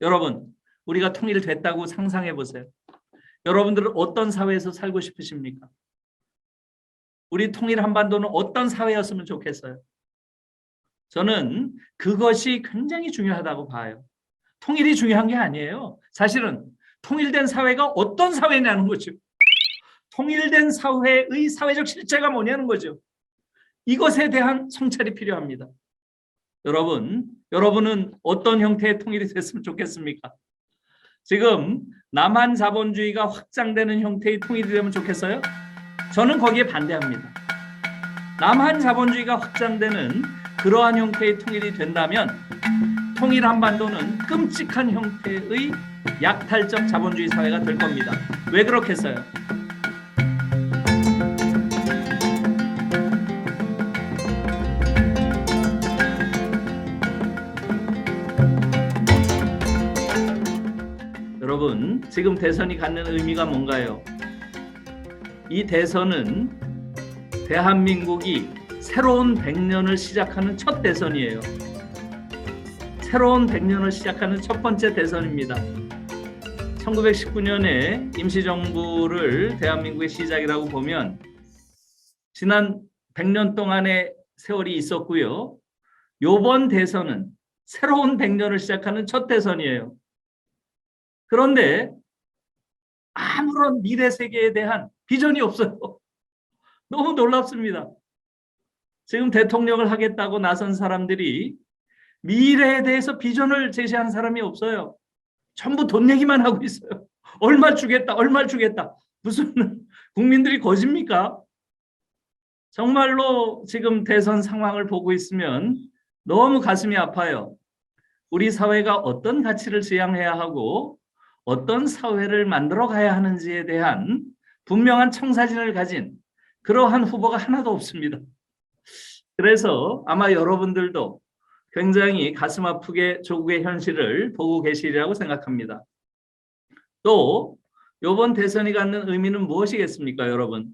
여러분, 우리가 통일됐다고 상상해 보세요. 여러분들은 어떤 사회에서 살고 싶으십니까? 우리 통일 한반도는 어떤 사회였으면 좋겠어요? 저는 그것이 굉장히 중요하다고 봐요. 통일이 중요한 게 아니에요. 사실은 통일된 사회가 어떤 사회냐는 거죠. 통일된 사회의 사회적 실체가 뭐냐는 거죠. 이것에 대한 성찰이 필요합니다. 여러분은 어떤 형태의 통일이 됐으면 좋겠습니까? 지금 남한 자본주의가 확장되는 형태의 통일이 되면 좋겠어요? 저는 거기에 반대합니다. 남한 자본주의가 확장되는 그러한 형태의 통일이 된다면 통일 한반도는 끔찍한 형태의 약탈적 자본주의 사회가 될 겁니다. 왜 그렇겠어요? 여러분, 지금 대선이 갖는 의미가 뭔가요? 이 대선은 대한민국이 새로운 100년을 시작하는 첫 대선이에요. 새로운 100년을 시작하는 첫 번째 대선입니다. 1919년에 임시정부를 대한민국의 시작이라고 보면 지난 100년 동안의 세월이 있었고요. 이번 대선은 새로운 100년을 시작하는 첫 대선이에요. 그런데 아무런 미래 세계에 대한 비전이 없어요. 너무 놀랍습니다. 지금 대통령을 하겠다고 나선 사람들이 미래에 대해서 비전을 제시하는 사람이 없어요. 전부 돈 얘기만 하고 있어요. 얼마 주겠다, 얼마 주겠다. 무슨 국민들이 거짓입니까? 정말로 지금 대선 상황을 보고 있으면 너무 가슴이 아파요. 우리 사회가 어떤 가치를 지향해야 하고 어떤 사회를 만들어 가야 하는지에 대한 분명한 청사진을 가진 그러한 후보가 하나도 없습니다. 그래서 아마 여러분들도 굉장히 가슴 아프게 조국의 현실을 보고 계시리라고 생각합니다. 또 이번 대선이 갖는 의미는 무엇이겠습니까, 여러분?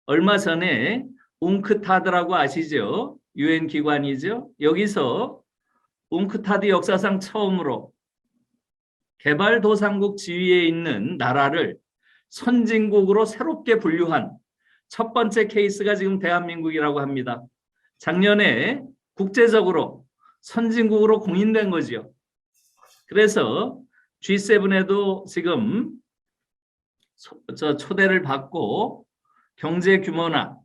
얼마 전에 웅크타드라고 아시죠? UN 기관이죠. 여기서 웅크타드 역사상 처음으로 개발도상국 지위에 있는 나라를 선진국으로 새롭게 분류한 첫 번째 케이스가 지금 대한민국이라고 합니다. 작년에 국제적으로 선진국으로 공인된 거죠. 그래서 G7에도 지금 초대를 받고 경제 규모나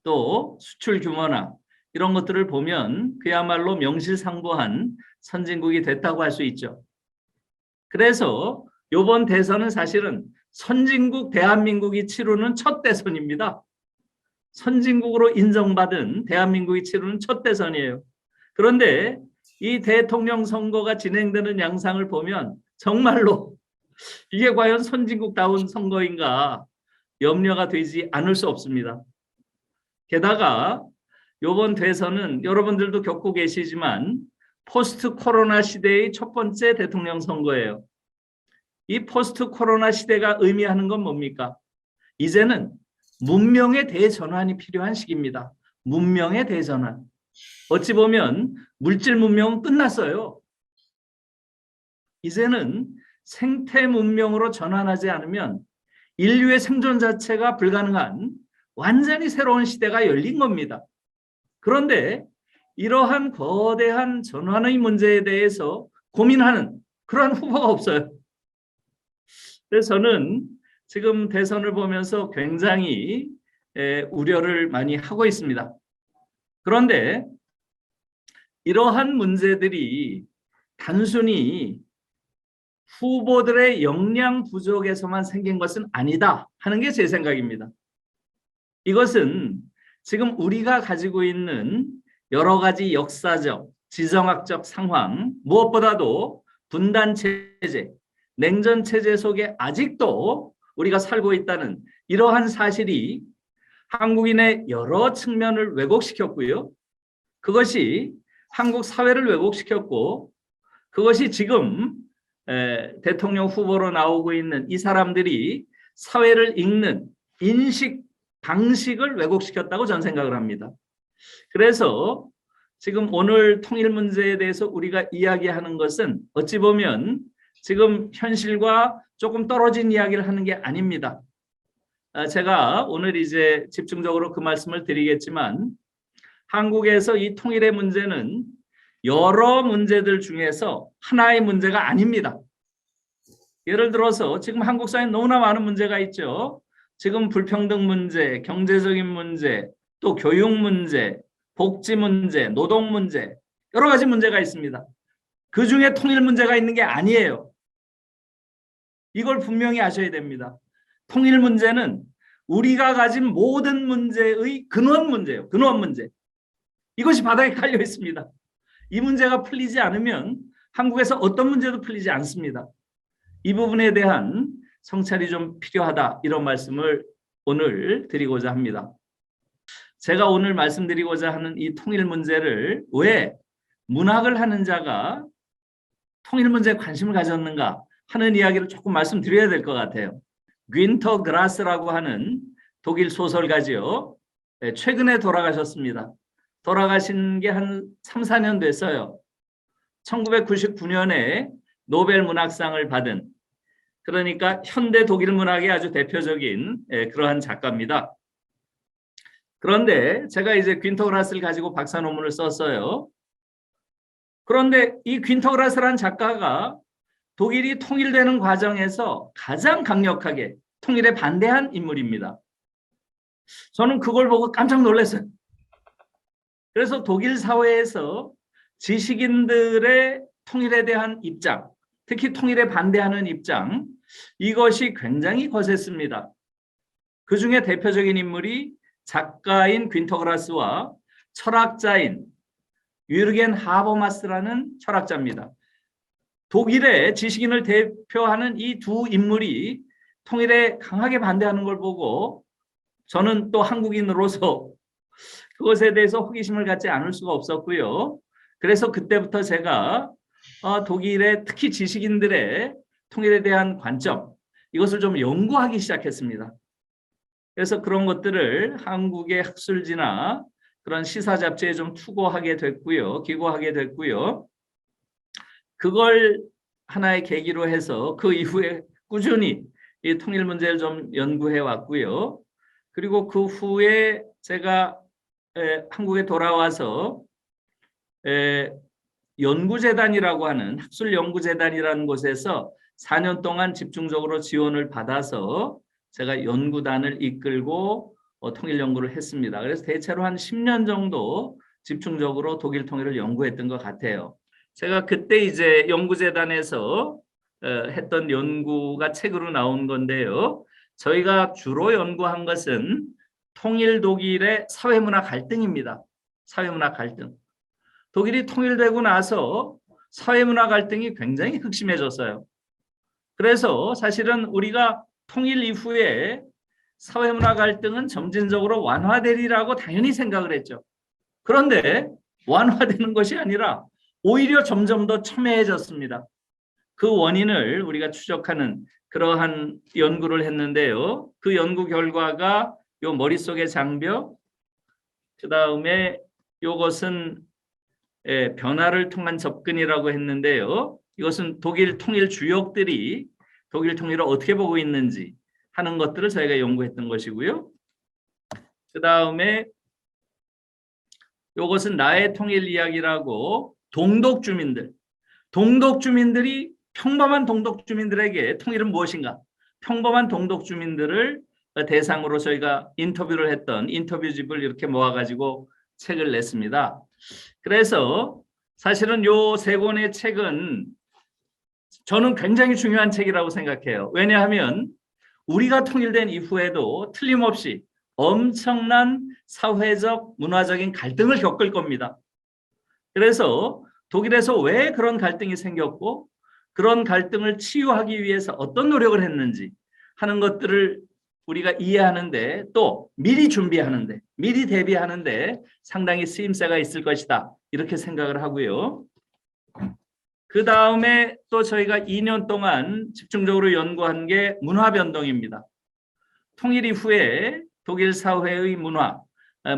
또 수출 규모나 이런 것들을 보면 그야말로 명실상부한 선진국이 됐다고 할 수 있죠. 그래서 이번 대선은 사실은 선진국 대한민국이 치르는 첫 대선입니다. 선진국으로 인정받은 대한민국이 치르는 첫 대선이에요. 그런데 이 대통령 선거가 진행되는 양상을 보면 정말로 이게 과연 선진국다운 선거인가 염려가 되지 않을 수 없습니다. 게다가 이번 대선은 여러분들도 겪고 계시지만 포스트 코로나 시대의 첫 번째 대통령 선거예요. 이 포스트 코로나 시대가 의미하는 건 뭡니까? 이제는 문명의 대전환이 필요한 시기입니다. 문명의 대전환. 어찌 보면 물질 문명은 끝났어요. 이제는 생태 문명으로 전환하지 않으면 인류의 생존 자체가 불가능한 완전히 새로운 시대가 열린 겁니다. 그런데 이러한 거대한 전환의 문제에 대해서 고민하는 그러한 후보가 없어요. 그래서 저는 지금 대선을 보면서 굉장히 우려를 많이 하고 있습니다. 그런데 이러한 문제들이 단순히 후보들의 역량 부족에서만 생긴 것은 아니다 하는 게 제 생각입니다. 이것은 지금 우리가 가지고 있는 여러 가지 역사적, 지정학적 상황, 무엇보다도 분단체제, 냉전체제 속에 아직도 우리가 살고 있다는 이러한 사실이 한국인의 여러 측면을 왜곡시켰고요. 그것이 한국 사회를 왜곡시켰고 그것이 지금 대통령 후보로 나오고 있는 이 사람들이 사회를 읽는 인식, 방식을 왜곡시켰다고 저는 생각을 합니다. 그래서 지금 오늘 통일 문제에 대해서 우리가 이야기하는 것은 어찌 보면 지금 현실과 조금 떨어진 이야기를 하는 게 아닙니다. 제가 오늘 이제 집중적으로 그 말씀을 드리겠지만 한국에서 이 통일의 문제는 여러 문제들 중에서 하나의 문제가 아닙니다. 예를 들어서 지금 한국 사회에 너무나 많은 문제가 있죠. 지금 불평등 문제, 경제적인 문제, 또 교육 문제, 복지 문제, 노동 문제, 여러 가지 문제가 있습니다. 그 중에 통일 문제가 있는 게 아니에요. 이걸 분명히 아셔야 됩니다. 통일 문제는 우리가 가진 모든 문제의 근원 문제예요. 근원 문제. 이것이 바닥에 깔려 있습니다. 이 문제가 풀리지 않으면 한국에서 어떤 문제도 풀리지 않습니다. 이 부분에 대한 성찰이 좀 필요하다, 이런 말씀을 오늘 드리고자 합니다. 제가 오늘 말씀드리고자 하는 이 통일 문제를 왜 문학을 하는 자가 통일 문제에 관심을 가졌는가 하는 이야기를 조금 말씀드려야 될 것 같아요. 귄터 그라스라고 하는 독일 소설가지요. 최근에 돌아가셨습니다. 돌아가신 게 한 3, 4년 됐어요. 1999년에 노벨 문학상을 받은, 그러니까 현대 독일 문학의 아주 대표적인 그러한 작가입니다. 그런데 제가 이제 귄터 그라스를 가지고 박사 논문을 썼어요. 그런데 이 귄터 그라스라는 작가가 독일이 통일되는 과정에서 가장 강력하게 통일에 반대한 인물입니다. 저는 그걸 보고 깜짝 놀랐어요. 그래서 독일 사회에서 지식인들의 통일에 대한 입장, 특히 통일에 반대하는 입장, 이것이 굉장히 거셌습니다. 그 중에 대표적인 인물이 작가인 귄터 그라스와 철학자인 유르겐 하버마스라는 철학자입니다. 독일의 지식인을 대표하는 이 두 인물이 통일에 강하게 반대하는 걸 보고 저는 또 한국인으로서 그것에 대해서 호기심을 갖지 않을 수가 없었고요. 그래서 그때부터 제가 독일의 특히 지식인들의 통일에 대한 관점, 이것을 좀 연구하기 시작했습니다. 그래서 그런 것들을 한국의 학술지나 그런 시사 잡지에 좀 투고하게 됐고요. 기고하게 됐고요. 그걸 하나의 계기로 해서 그 이후에 꾸준히 이 통일 문제를 좀 연구해 왔고요. 그리고 그 후에 제가 한국에 돌아와서 연구재단이라고 하는 학술연구재단이라는 곳에서 4년 동안 집중적으로 지원을 받아서 제가 연구단을 이끌고 통일 연구를 했습니다. 그래서 대체로 한 10년 정도 집중적으로 독일 통일을 연구했던 것 같아요. 제가 그때 이제 연구재단에서 했던 연구가 책으로 나온 건데요. 저희가 주로 연구한 것은 통일 독일의 사회문화 갈등입니다. 사회문화 갈등. 독일이 통일되고 나서 사회문화 갈등이 굉장히 극심해졌어요. 그래서 사실은 우리가 통일 이후에 사회문화 갈등은 점진적으로 완화되리라고 당연히 생각을 했죠. 그런데 완화되는 것이 아니라 오히려 점점 더 첨예해졌습니다. 그 원인을 우리가 추적하는 그러한 연구를 했는데요. 그 연구 결과가 요 머릿속의 장벽, 그 다음에 요것은 변화를 통한 접근이라고 했는데요. 이것은 독일 통일 주역들이 독일 통일을 어떻게 보고 있는지 하는 것들을 저희가 연구했던 것이고요. 그 다음에 이것은 나의 통일 이야기라고 동독주민들이 평범한 동독주민들에게 통일은 무엇인가? 평범한 동독주민들을 대상으로 저희가 인터뷰를 했던 인터뷰집을 이렇게 모아가지고 책을 냈습니다. 그래서 사실은 요 세 권의 책은 저는 굉장히 중요한 책이라고 생각해요. 왜냐하면 우리가 통일된 이후에도 틀림없이 엄청난 사회적, 문화적인 갈등을 겪을 겁니다. 그래서 독일에서 왜 그런 갈등이 생겼고 그런 갈등을 치유하기 위해서 어떤 노력을 했는지 하는 것들을 우리가 이해하는데 또 미리 준비하는데 미리 대비하는데 상당히 쓰임새가 있을 것이다 이렇게 생각을 하고요. 그 다음에 또 저희가 2년 동안 집중적으로 연구한 게 문화 변동입니다. 통일 이후에 독일 사회의 문화,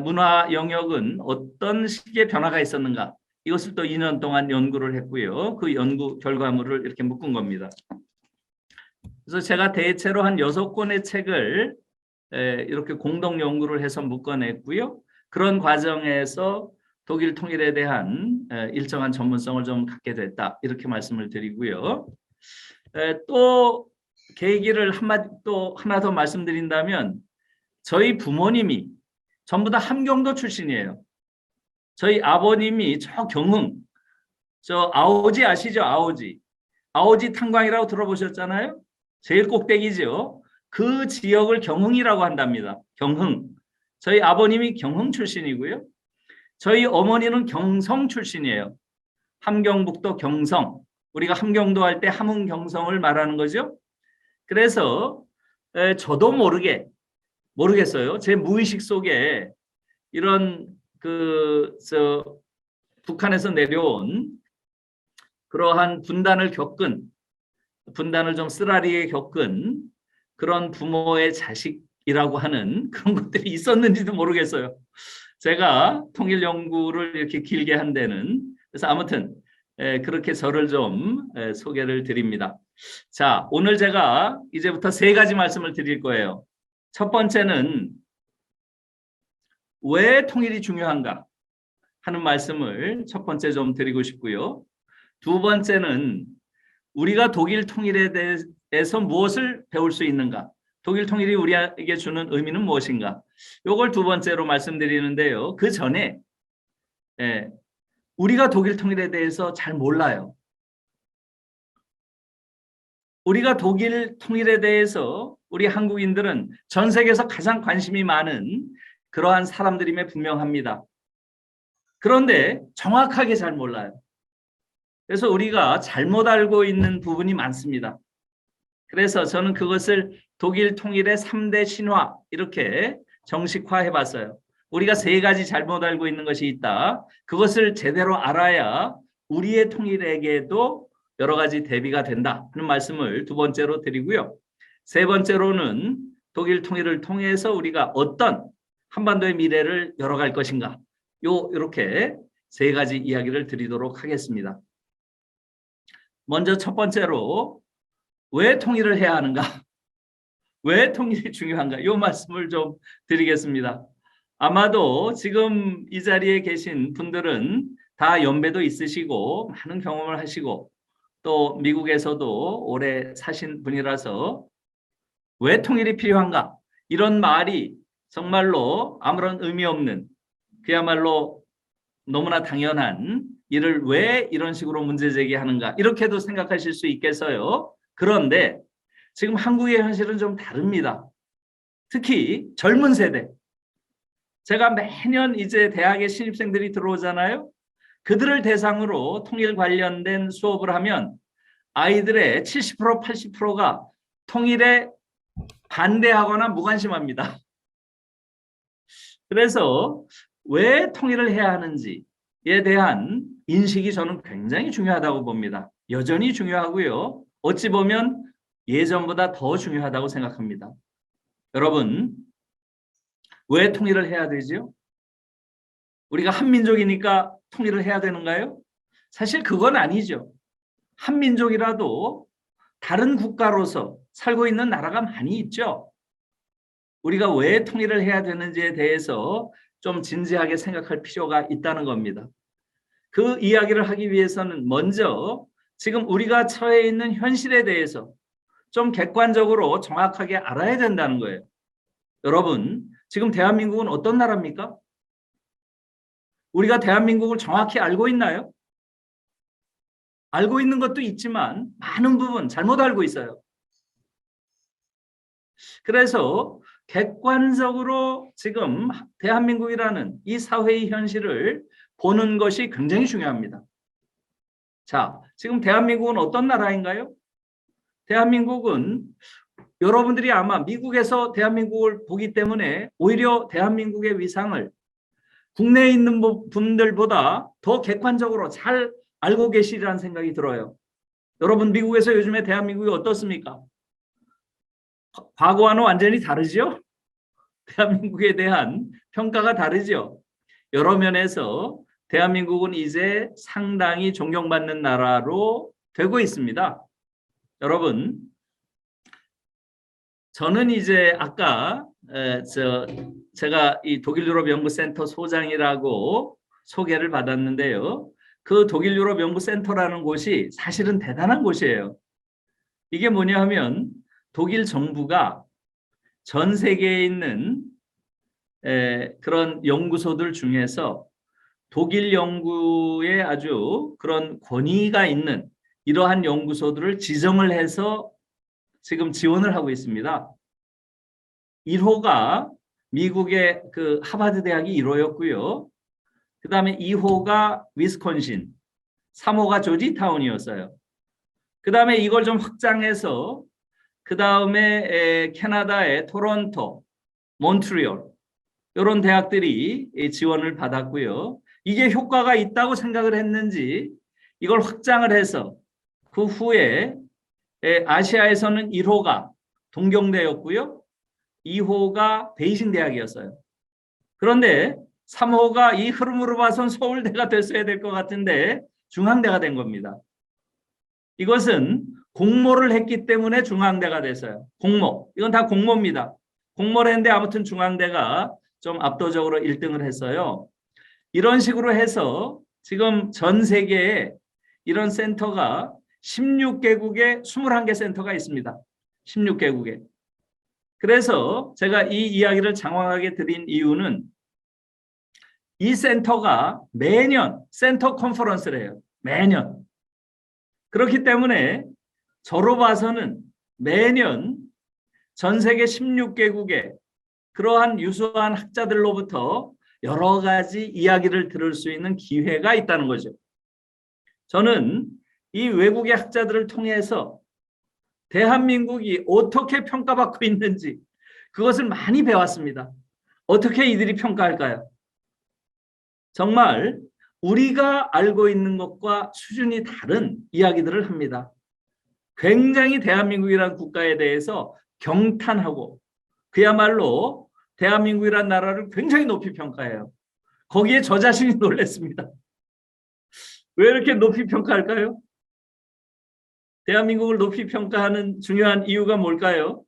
문화 영역은 어떤 식의 변화가 있었는가? 이것을 또 2년 동안 연구를 했고요. 그 연구 결과물을 이렇게 묶은 겁니다. 그래서 제가 대체로 한 6권의 책을 이렇게 공동 연구를 해서 묶어냈고요. 그런 과정에서 독일 통일에 대한 일정한 전문성을 좀 갖게 됐다. 이렇게 말씀을 드리고요. 또 계기를 하나 더 말씀드린다면 저희 부모님이 전부 다 함경도 출신이에요. 저희 아버님이 저 경흥, 저 아오지 아시죠? 아오지 탄광이라고 들어보셨잖아요. 제일 꼭대기죠. 그 지역을 경흥이라고 한답니다. 경흥. 저희 아버님이 경흥 출신이고요. 저희 어머니는 경성 출신이에요. 함경북도 경성. 우리가 함경도 할 때 함흥 경성을 말하는 거죠. 그래서 저도 모르겠어요. 제 무의식 속에 이런 북한에서 내려온 그러한 분단을 좀 쓰라리에 겪은 그런 부모의 자식이라고 하는 그런 것들이 있었는지도 모르겠어요. 제가 통일 연구를 이렇게 길게 한 데는. 그래서 아무튼 그렇게 저를 좀 소개를 드립니다. 자, 오늘 제가 이제부터 3가지 말씀을 드릴 거예요. 첫 번째는 왜 통일이 중요한가 하는 말씀을 첫 번째 좀 드리고 싶고요. 두 번째는 우리가 독일 통일에 대해서 무엇을 배울 수 있는가? 독일 통일이 우리에게 주는 의미는 무엇인가? 이걸 두 번째로 말씀드리는데요. 그 전에 우리가 독일 통일에 대해서 잘 몰라요. 우리가 독일 통일에 대해서 우리 한국인들은 전 세계에서 가장 관심이 많은 그러한 사람들임에 분명합니다. 그런데 정확하게 잘 몰라요. 그래서 우리가 잘못 알고 있는 부분이 많습니다. 그래서 저는 그것을 독일 통일의 3대 신화 이렇게 정식화해 봤어요. 우리가 3가지 잘못 알고 있는 것이 있다. 그것을 제대로 알아야 우리의 통일에게도 여러 가지 대비가 된다 하는 말씀을 두 번째로 드리고요. 세 번째로는 독일 통일을 통해서 우리가 어떤 한반도의 미래를 열어갈 것인가. 이렇게 3가지 이야기를 드리도록 하겠습니다. 먼저 첫 번째로 왜 통일을 해야 하는가? 왜 통일이 중요한가? 이 말씀을 좀 드리겠습니다. 아마도 지금 이 자리에 계신 분들은 다 연배도 있으시고 많은 경험을 하시고 또 미국에서도 오래 사신 분이라서 왜 통일이 필요한가? 이런 말이 정말로 아무런 의미 없는 그야말로 너무나 당연한 일을 왜 이런 식으로 문제 제기하는가 이렇게도 생각하실 수 있겠어요. 그런데 지금 한국의 현실은 좀 다릅니다. 특히 젊은 세대. 제가 매년 이제 대학의 신입생들이 들어오잖아요. 그들을 대상으로 통일 관련된 수업을 하면 아이들의 70% 80%가 통일에 반대하거나 무관심합니다. 그래서 왜 통일을 해야 하는지에 대한 인식이 저는 굉장히 중요하다고 봅니다. 여전히 중요하고요. 어찌 보면 예전보다 더 중요하다고 생각합니다. 여러분, 왜 통일을 해야 되죠? 우리가 한민족이니까 통일을 해야 되는가요? 사실 그건 아니죠. 한민족이라도 다른 국가로서 살고 있는 나라가 많이 있죠. 우리가 왜 통일을 해야 되는지에 대해서 좀 진지하게 생각할 필요가 있다는 겁니다. 그 이야기를 하기 위해서는 먼저 지금 우리가 처해 있는 현실에 대해서 좀 객관적으로 정확하게 알아야 된다는 거예요. 여러분, 지금 대한민국은 어떤 나라입니까? 우리가 대한민국을 정확히 알고 있나요? 알고 있는 것도 있지만 많은 부분 잘못 알고 있어요. 그래서 객관적으로 지금 대한민국이라는 이 사회의 현실을 보는 것이 굉장히 중요합니다. 자, 지금 대한민국은 어떤 나라인가요? 대한민국은 여러분들이 아마 미국에서 대한민국을 보기 때문에 오히려 대한민국의 위상을 국내에 있는 분들보다 더 객관적으로 잘 알고 계시리라는 생각이 들어요. 여러분, 미국에서 요즘에 대한민국이 어떻습니까? 과거와는 완전히 다르죠? 대한민국에 대한 평가가 다르죠. 여러 면에서 대한민국은 이제 상당히 존경받는 나라로 되고 있습니다. 여러분, 저는 이제 아까 제가 이 독일 유럽 연구센터 소장이라고 소개를 받았는데요. 그 독일 유럽 연구센터라는 곳이 사실은 대단한 곳이에요. 이게 뭐냐 하면 독일 정부가 전 세계에 있는 그런 연구소들 중에서 독일 연구에 아주 그런 권위가 있는 이러한 연구소들을 지정을 해서 지금 지원을 하고 있습니다. 1호가 미국의 그 하버드 대학이 1호였고요. 그 다음에 2호가 위스콘신, 3호가 조지타운이었어요. 그 다음에 이걸 좀 확장해서 그 다음에 캐나다의 토론토, 몬트리올 이런 대학들이 지원을 받았고요. 이게 효과가 있다고 생각을 했는지 이걸 확장을 해서 그 후에 아시아에서는 1호가 동경대였고요. 2호가 베이징 대학이었어요. 그런데 3호가 이 흐름으로 봐선 서울대가 됐어야 될 것 같은데 중앙대가 된 겁니다. 이것은 공모를 했기 때문에 중앙대가 됐어요. 공모. 이건 다 공모입니다. 공모를 했는데 아무튼 중앙대가 좀 압도적으로 1등을 했어요. 이런 식으로 해서 지금 전 세계에 이런 센터가 16개국에 21개 센터가 있습니다. 16개국에. 그래서 제가 이 이야기를 장황하게 드린 이유는 이 센터가 매년 센터 컨퍼런스를 해요. 매년. 그렇기 때문에 저로 봐서는 매년 전 세계 16개국에 그러한 유수한 학자들로부터 여러 가지 이야기를 들을 수 있는 기회가 있다는 거죠. 저는 이 외국의 학자들을 통해서 대한민국이 어떻게 평가받고 있는지 그것을 많이 배웠습니다. 어떻게 이들이 평가할까요? 정말 우리가 알고 있는 것과 수준이 다른 이야기들을 합니다. 굉장히 대한민국이라는 국가에 대해서 경탄하고 그야말로 대한민국이라는 나라를 굉장히 높이 평가해요. 거기에 저 자신이 놀랐습니다. 왜 이렇게 높이 평가할까요? 대한민국을 높이 평가하는 중요한 이유가 뭘까요?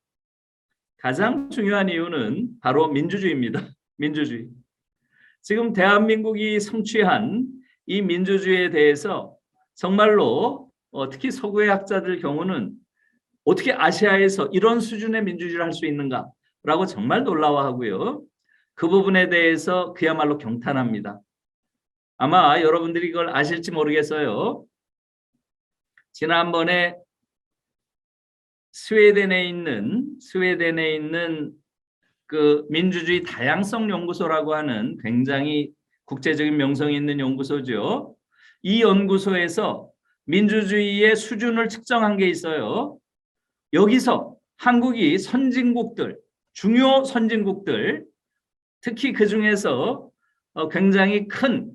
가장 중요한 이유는 바로 민주주의입니다. 민주주의. 지금 대한민국이 성취한 이 민주주의에 대해서 정말로 특히 서구의 학자들 경우는 어떻게 아시아에서 이런 수준의 민주주의를 할 수 있는가라고 정말 놀라워하고요. 그 부분에 대해서 그야말로 경탄합니다. 아마 여러분들이 이걸 아실지 모르겠어요. 지난번에 스웨덴에 있는 그 민주주의 다양성 연구소라고 하는 굉장히 국제적인 명성이 있는 연구소죠. 이 연구소에서 민주주의의 수준을 측정한 게 있어요. 여기서 한국이 선진국들, 중요 선진국들, 특히 그 중에서 굉장히 큰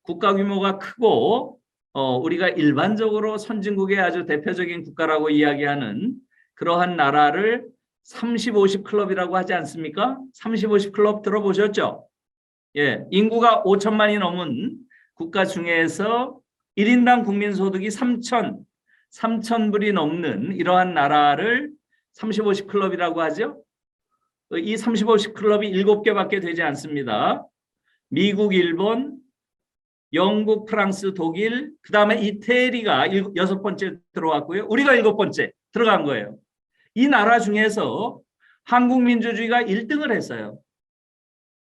국가 규모가 크고 우리가 일반적으로 선진국의 아주 대표적인 국가라고 이야기하는 그러한 나라를 30, 50 클럽이라고 하지 않습니까? 30, 50 클럽 들어보셨죠? 예, 인구가 5천만이 넘은 국가 중에서 1인당 국민소득이 3,000불이 넘는 이러한 나라를 30, 50 클럽이라고 하죠. 이 30, 50 클럽이 7개밖에 되지 않습니다. 미국, 일본, 영국, 프랑스, 독일, 그 다음에 이태리가 6번째 들어왔고요. 우리가 7번째 들어간 거예요. 이 나라 중에서 한국 민주주의가 1등을 했어요.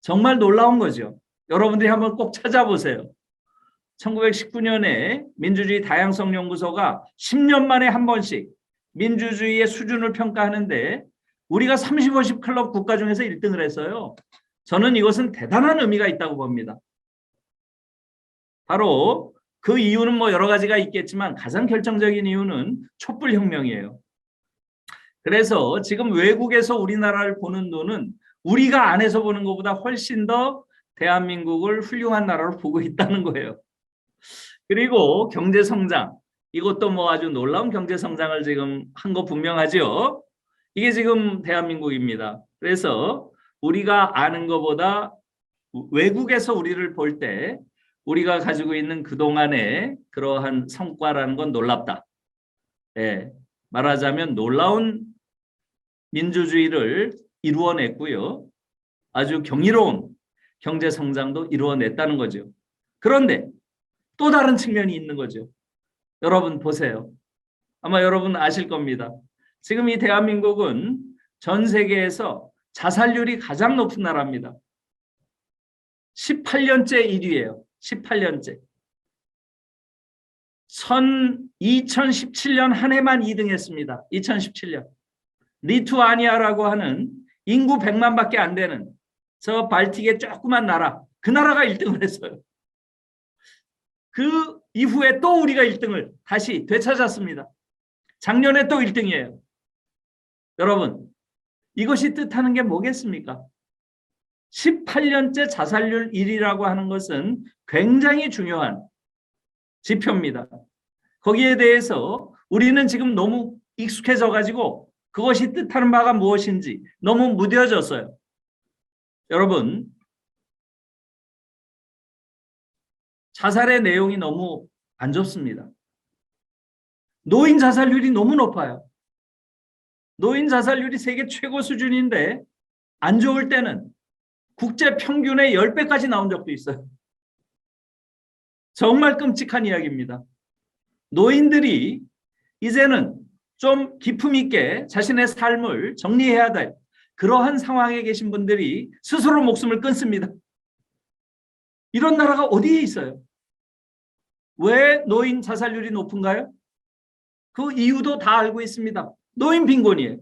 정말 놀라운 거죠. 여러분들이 한번 꼭 찾아보세요. 1919년에 민주주의 다양성 연구소가 10년 만에 한 번씩 민주주의의 수준을 평가하는데 우리가 30, 50 클럽 국가 중에서 1등을 했어요. 저는 이것은 대단한 의미가 있다고 봅니다. 바로 그 이유는 뭐 여러 가지가 있겠지만 가장 결정적인 이유는 촛불혁명이에요. 그래서 지금 외국에서 우리나라를 보는 눈은 우리가 안에서 보는 것보다 훨씬 더 대한민국을 훌륭한 나라로 보고 있다는 거예요. 그리고 경제성장, 이것도 뭐 아주 놀라운 경제성장을 지금 한 거 분명하죠. 이게 지금 대한민국입니다. 그래서 우리가 아는 것보다 외국에서 우리를 볼 때 우리가 가지고 있는 그동안의 그러한 성과라는 건 놀랍다. 예, 말하자면 놀라운 민주주의를 이루어냈고요. 아주 경이로운 경제 성장도 이루어냈다는 거죠. 그런데 또 다른 측면이 있는 거죠. 여러분 보세요. 아마 여러분 아실 겁니다. 지금 이 대한민국은 전 세계에서 자살률이 가장 높은 나라입니다. 18년째 1위예요. 18년째. 2017년 한 해만 2등 했습니다. 2017년. 리투아니아라고 하는 인구 100만밖에 안 되는 저 발틱의 조그만 나라, 그 나라가 1등을 했어요. 그 이후에 또 우리가 1등을 다시 되찾았습니다. 작년에 또 1등이에요. 여러분, 이것이 뜻하는 게 뭐겠습니까? 18년째 자살률 1위라고 하는 것은 굉장히 중요한 지표입니다. 거기에 대해서 우리는 지금 너무 익숙해져 가지고 그것이 뜻하는 바가 무엇인지 너무 무뎌졌어요. 여러분, 자살의 내용이 너무 안 좋습니다. 노인 자살률이 너무 높아요. 노인 자살률이 세계 최고 수준인데 안 좋을 때는 국제 평균의 10배까지 나온 적도 있어요. 정말 끔찍한 이야기입니다. 노인들이 이제는 좀 기품 있게 자신의 삶을 정리해야 될 그러한 상황에 계신 분들이 스스로 목숨을 끊습니다. 이런 나라가 어디에 있어요? 왜 노인 자살률이 높은가요? 그 이유도 다 알고 있습니다. 노인 빈곤이에요.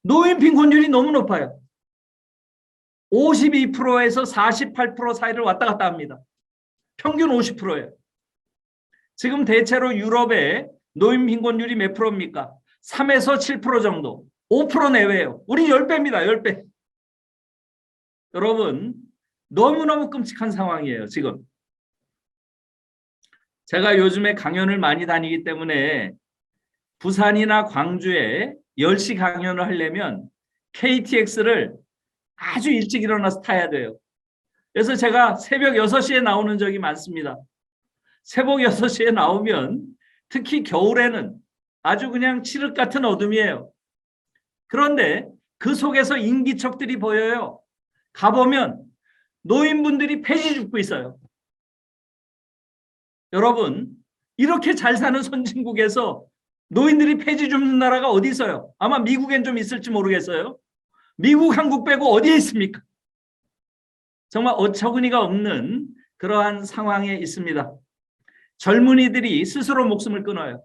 노인 빈곤율이 너무 높아요. 52%에서 48% 사이를 왔다 갔다 합니다. 평균 50%예요. 지금 대체로 유럽의 노인 빈곤율이 몇 프로입니까? 3에서 7% 정도. 5% 내외예요. 우리 10배입니다. 10배. 여러분, 너무너무 끔찍한 상황이에요. 지금. 제가 요즘에 강연을 많이 다니기 때문에 부산이나 광주에 10시 강연을 하려면 KTX를 아주 일찍 일어나서 타야 돼요. 그래서 제가 새벽 6시에 나오는 적이 많습니다. 새벽 6시에 나오면 특히 겨울에는 아주 그냥 칠흑 같은 어둠이에요. 그런데 그 속에서 인기척들이 보여요. 가보면 노인분들이 폐지 줍고 있어요. 여러분, 이렇게 잘 사는 선진국에서 노인들이 폐지 줍는 나라가 어디 있어요? 아마 미국엔 좀 있을지 모르겠어요. 미국, 한국 빼고 어디에 있습니까? 정말 어처구니가 없는 그러한 상황에 있습니다. 젊은이들이 스스로 목숨을 끊어요.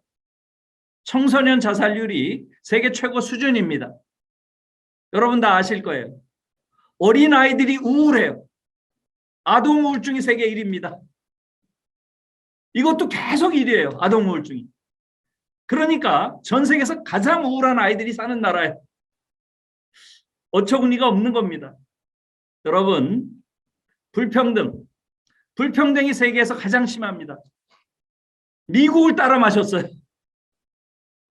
청소년 자살률이 세계 최고 수준입니다. 여러분 다 아실 거예요. 어린아이들이 우울해요. 아동 우울증이 세계 1위입니다. 이것도 계속 1위예요. 아동 우울증이. 그러니까 전 세계에서 가장 우울한 아이들이 사는 나라예요. 어처구니가 없는 겁니다. 여러분, 불평등이 세계에서 가장 심합니다. 미국을 따라 마셨어요.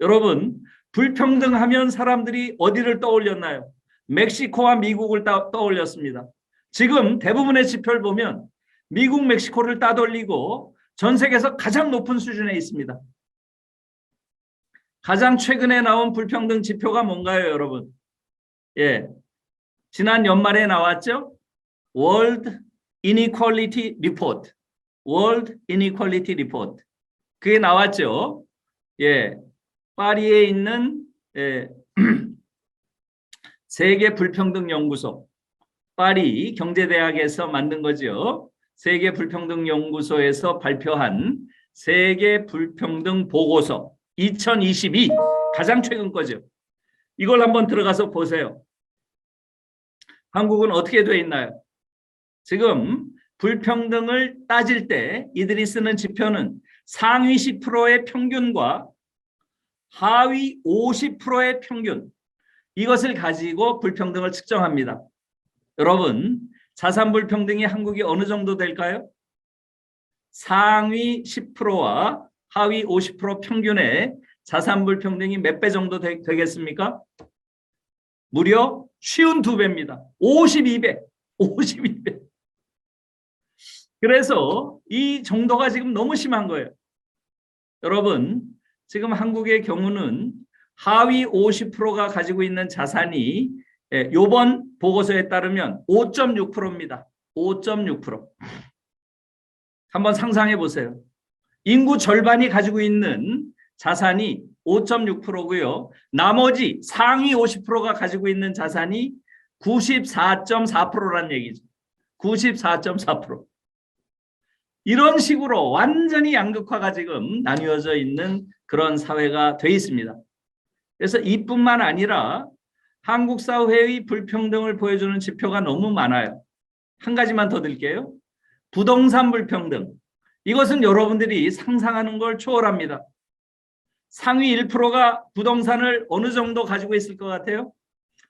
여러분, 불평등하면 사람들이 어디를 떠올렸나요? 멕시코와 미국을 떠올렸습니다. 지금 대부분의 지표를 보면 미국, 멕시코를 따돌리고 전 세계에서 가장 높은 수준에 있습니다. 가장 최근에 나온 불평등 지표가 뭔가요, 여러분? 예, 지난 연말에 나왔죠? World Inequality Report. World Inequality Report. 그게 나왔죠? 예, 파리에 있는 세계 불평등 연구소, 파리 경제대학에서 만든 거죠. 세계 불평등 연구소에서 발표한 세계 불평등 보고서 2022 가장 최근 거죠. 이걸 한번 들어가서 보세요. 한국은 어떻게 되어 있나요? 지금 불평등을 따질 때 이들이 쓰는 지표는 상위 10%의 평균과 하위 50%의 평균, 이것을 가지고 불평등을 측정합니다. 여러분, 자산 불평등이 한국이 어느 정도 될까요? 상위 10%와 하위 50% 평균의 자산 불평등이 몇 배 정도 되겠습니까? 무려 52배입니다. 52배. 52배. 그래서 이 정도가 지금 너무 심한 거예요. 여러분, 지금 한국의 경우는 하위 50%가 가지고 있는 자산이 이번 보고서에 따르면 5.6%입니다. 5.6%. 한번 상상해 보세요. 인구 절반이 가지고 있는 자산이 5.6%고요. 나머지 상위 50%가 가지고 있는 자산이 94.4%라는 얘기죠. 94.4%. 이런 식으로 완전히 양극화가 지금 나뉘어져 있는 그런 사회가 돼 있습니다. 그래서 이뿐만 아니라 한국 사회의 불평등을 보여주는 지표가 너무 많아요. 한 가지만 더 드릴게요. 부동산 불평등. 이것은 여러분들이 상상하는 걸 초월합니다. 상위 1%가 부동산을 어느 정도 가지고 있을 것 같아요?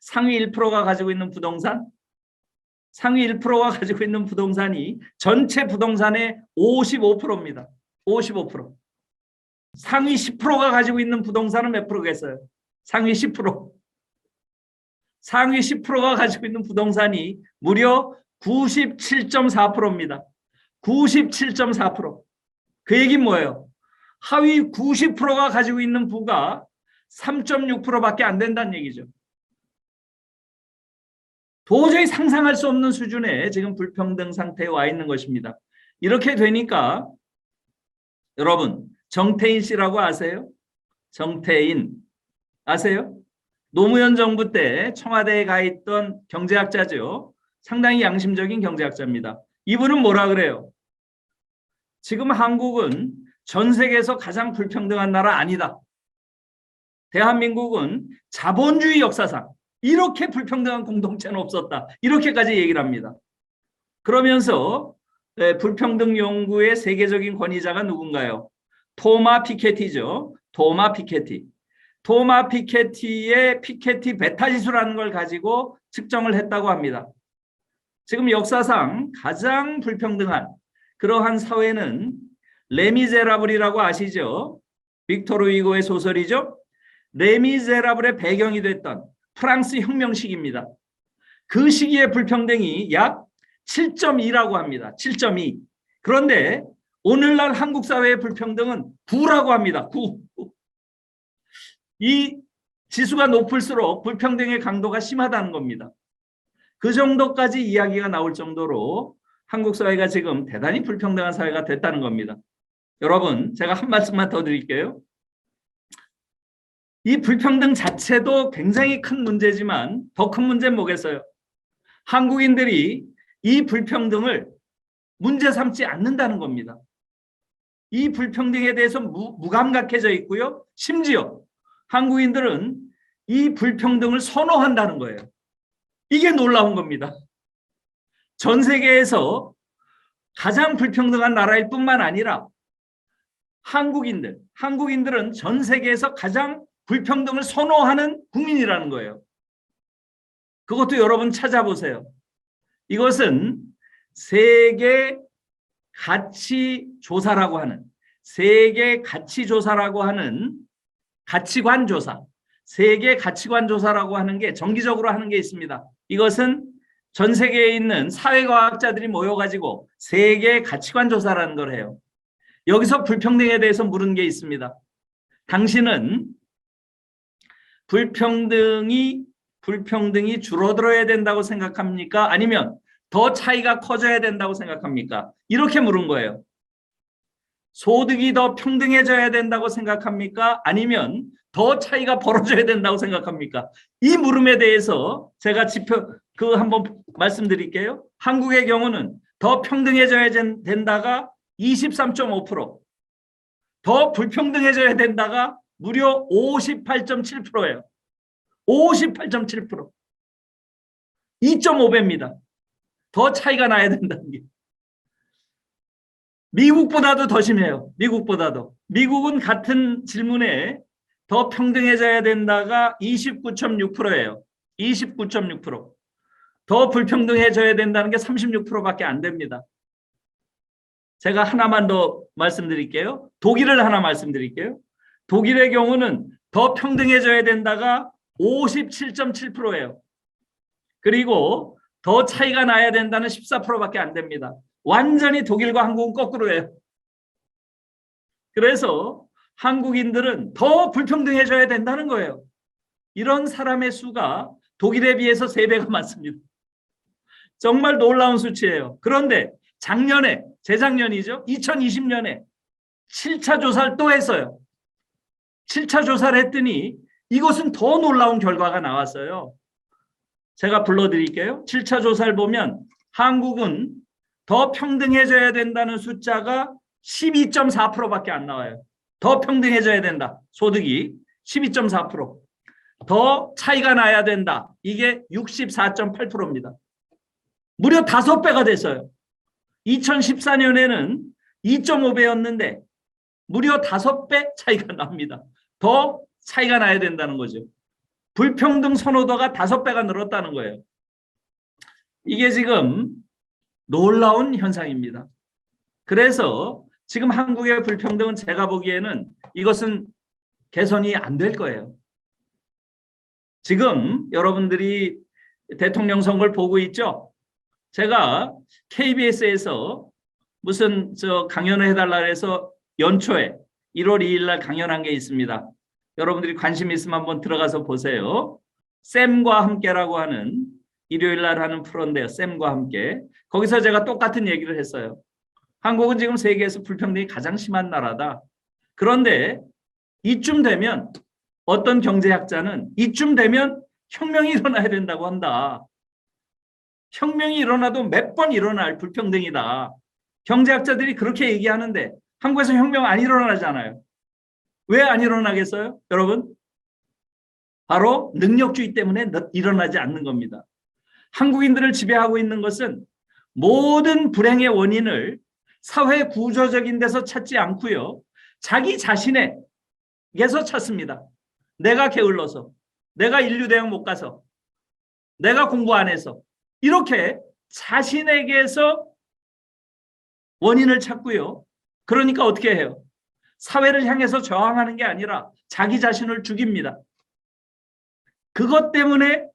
상위 1%가 가지고 있는 부동산? 상위 1%가 가지고 있는 부동산이 전체 부동산의 55%입니다. 55%. 상위 10%가 가지고 있는 부동산은 몇 프로겠어요? 상위 10%. 상위 10%가 가지고 있는 부동산이 무려 97.4%입니다. 97.4%. 그 얘기는 뭐예요? 하위 90%가 가지고 있는 부가 3.6%밖에 안 된다는 얘기죠. 도저히 상상할 수 없는 수준의 지금 불평등 상태에 와 있는 것입니다. 이렇게 되니까 여러분, 정태인 씨라고 아세요? 정태인 아세요? 노무현 정부 때 청와대에 가 있던 경제학자죠. 상당히 양심적인 경제학자입니다. 이분은 뭐라 그래요? 지금 한국은 전 세계에서 가장 불평등한 나라 아니다. 대한민국은 자본주의 역사상 이렇게 불평등한 공동체는 없었다. 이렇게까지 얘기를 합니다. 그러면서 불평등 연구의 세계적인 권위자가 누군가요? 토마 피케티죠. 토마 피케티. 토마 피케티의 피케티 베타 지수라는 걸 가지고 측정을 했다고 합니다. 지금 역사상 가장 불평등한 그러한 사회는 레미제라블이라고 아시죠? 빅토르 위고의 소설이죠. 레미제라블의 배경이 됐던 프랑스 혁명 시기입니다. 그 시기의 불평등이 약 7.2라고 합니다. 7.2. 그런데 오늘날 한국 사회의 불평등은 9라고 합니다. 9. 이 지수가 높을수록 불평등의 강도가 심하다는 겁니다. 그 정도까지 이야기가 나올 정도로 한국 사회가 지금 대단히 불평등한 사회가 됐다는 겁니다. 여러분, 제가 한 말씀만 더 드릴게요. 이 불평등 자체도 굉장히 큰 문제지만 더 큰 문제는 뭐겠어요? 한국인들이 이 불평등을 문제 삼지 않는다는 겁니다. 이 불평등에 대해서 무감각해져 있고요. 심지어 한국인들은 이 불평등을 선호한다는 거예요. 이게 놀라운 겁니다. 전 세계에서 가장 불평등한 나라일 뿐만 아니라 한국인들은 전 세계에서 가장 불평등을 선호하는 국민이라는 거예요. 그것도 여러분 찾아보세요. 이것은 세계 가치 조사라고 하는 가치관 조사, 세계 가치관 조사라고 하는 게 정기적으로 하는 게 있습니다. 이것은 전 세계에 있는 사회과학자들이 모여가지고 세계 가치관 조사라는 걸 해요. 여기서 불평등에 대해서 물은 게 있습니다. 당신은 불평등이 줄어들어야 된다고 생각합니까? 아니면 더 차이가 커져야 된다고 생각합니까? 이렇게 물은 거예요. 소득이 더 평등해져야 된다고 생각합니까? 아니면 더 차이가 벌어져야 된다고 생각합니까? 이 물음에 대해서 제가 한번 말씀드릴게요. 한국의 경우는 더 평등해져야 된다가 23.5%, 더 불평등해져야 된다가 무려 58.7%예요. 58.7%. 2.5배입니다. 더 차이가 나야 된다는 게. 미국보다도 더 심해요. 미국보다도. 미국은 같은 질문에 더 평등해져야 된다가 29.6%예요. 29.6%. 더 불평등해져야 된다는 게 36%밖에 안 됩니다. 제가 하나만 더 말씀드릴게요. 독일을 하나 말씀드릴게요. 독일의 경우는 더 평등해져야 된다가 57.7%예요. 그리고 더 차이가 나야 된다는 14%밖에 안 됩니다. 완전히 독일과 한국은 거꾸로예요. 그래서 한국인들은 더 불평등해져야 된다는 거예요. 이런 사람의 수가 독일에 비해서 3배가 많습니다. 정말 놀라운 수치예요. 그런데 작년에, 재작년이죠. 2020년에 7차 조사를 또 했어요. 7차 조사를 했더니 이것은 더 놀라운 결과가 나왔어요. 제가 불러드릴게요. 7차 조사를 보면 한국은 더 평등해져야 된다는 숫자가 12.4%밖에 안 나와요. 더 평등해져야 된다. 소득이 12.4%. 더 차이가 나야 된다. 이게 64.8%입니다. 무려 5배가 됐어요. 2014년에는 2.5배였는데 무려 5배 차이가 납니다. 더 차이가 나야 된다는 거죠. 불평등 선호도가 5배가 늘었다는 거예요. 이게 지금 놀라운 현상입니다. 그래서 지금 한국의 불평등은 제가 보기에는 이것은 개선이 안 될 거예요. 지금 여러분들이 대통령 선거를 보고 있죠? 제가 KBS에서 무슨 강연을 해달라 해서 연초에 1월 2일 날 강연한 게 있습니다. 여러분들이 관심 있으면 한번 들어가서 보세요. 쌤과 함께라고 하는 일요일 날 하는 프로인데요. 쌤과 함께. 거기서 제가 똑같은 얘기를 했어요. 한국은 지금 세계에서 불평등이 가장 심한 나라다. 그런데 이쯤 되면 어떤 경제학자는 이쯤 되면 혁명이 일어나야 된다고 한다. 혁명이 일어나도 몇 번 일어날 불평등이다. 경제학자들이 그렇게 얘기하는데 한국에서 혁명 안 일어나잖아요. 왜 안 일어나겠어요? 여러분? 바로 능력주의 때문에 일어나지 않는 겁니다. 한국인들을 지배하고 있는 것은 모든 불행의 원인을 사회 구조적인 데서 찾지 않고요. 자기 자신에게서 찾습니다. 내가 게을러서, 내가 인류대학 못 가서, 내가 공부 안 해서 이렇게 자신에게서 원인을 찾고요. 그러니까 어떻게 해요? 사회를 향해서 저항하는 게 아니라 자기 자신을 죽입니다. 그것 때문에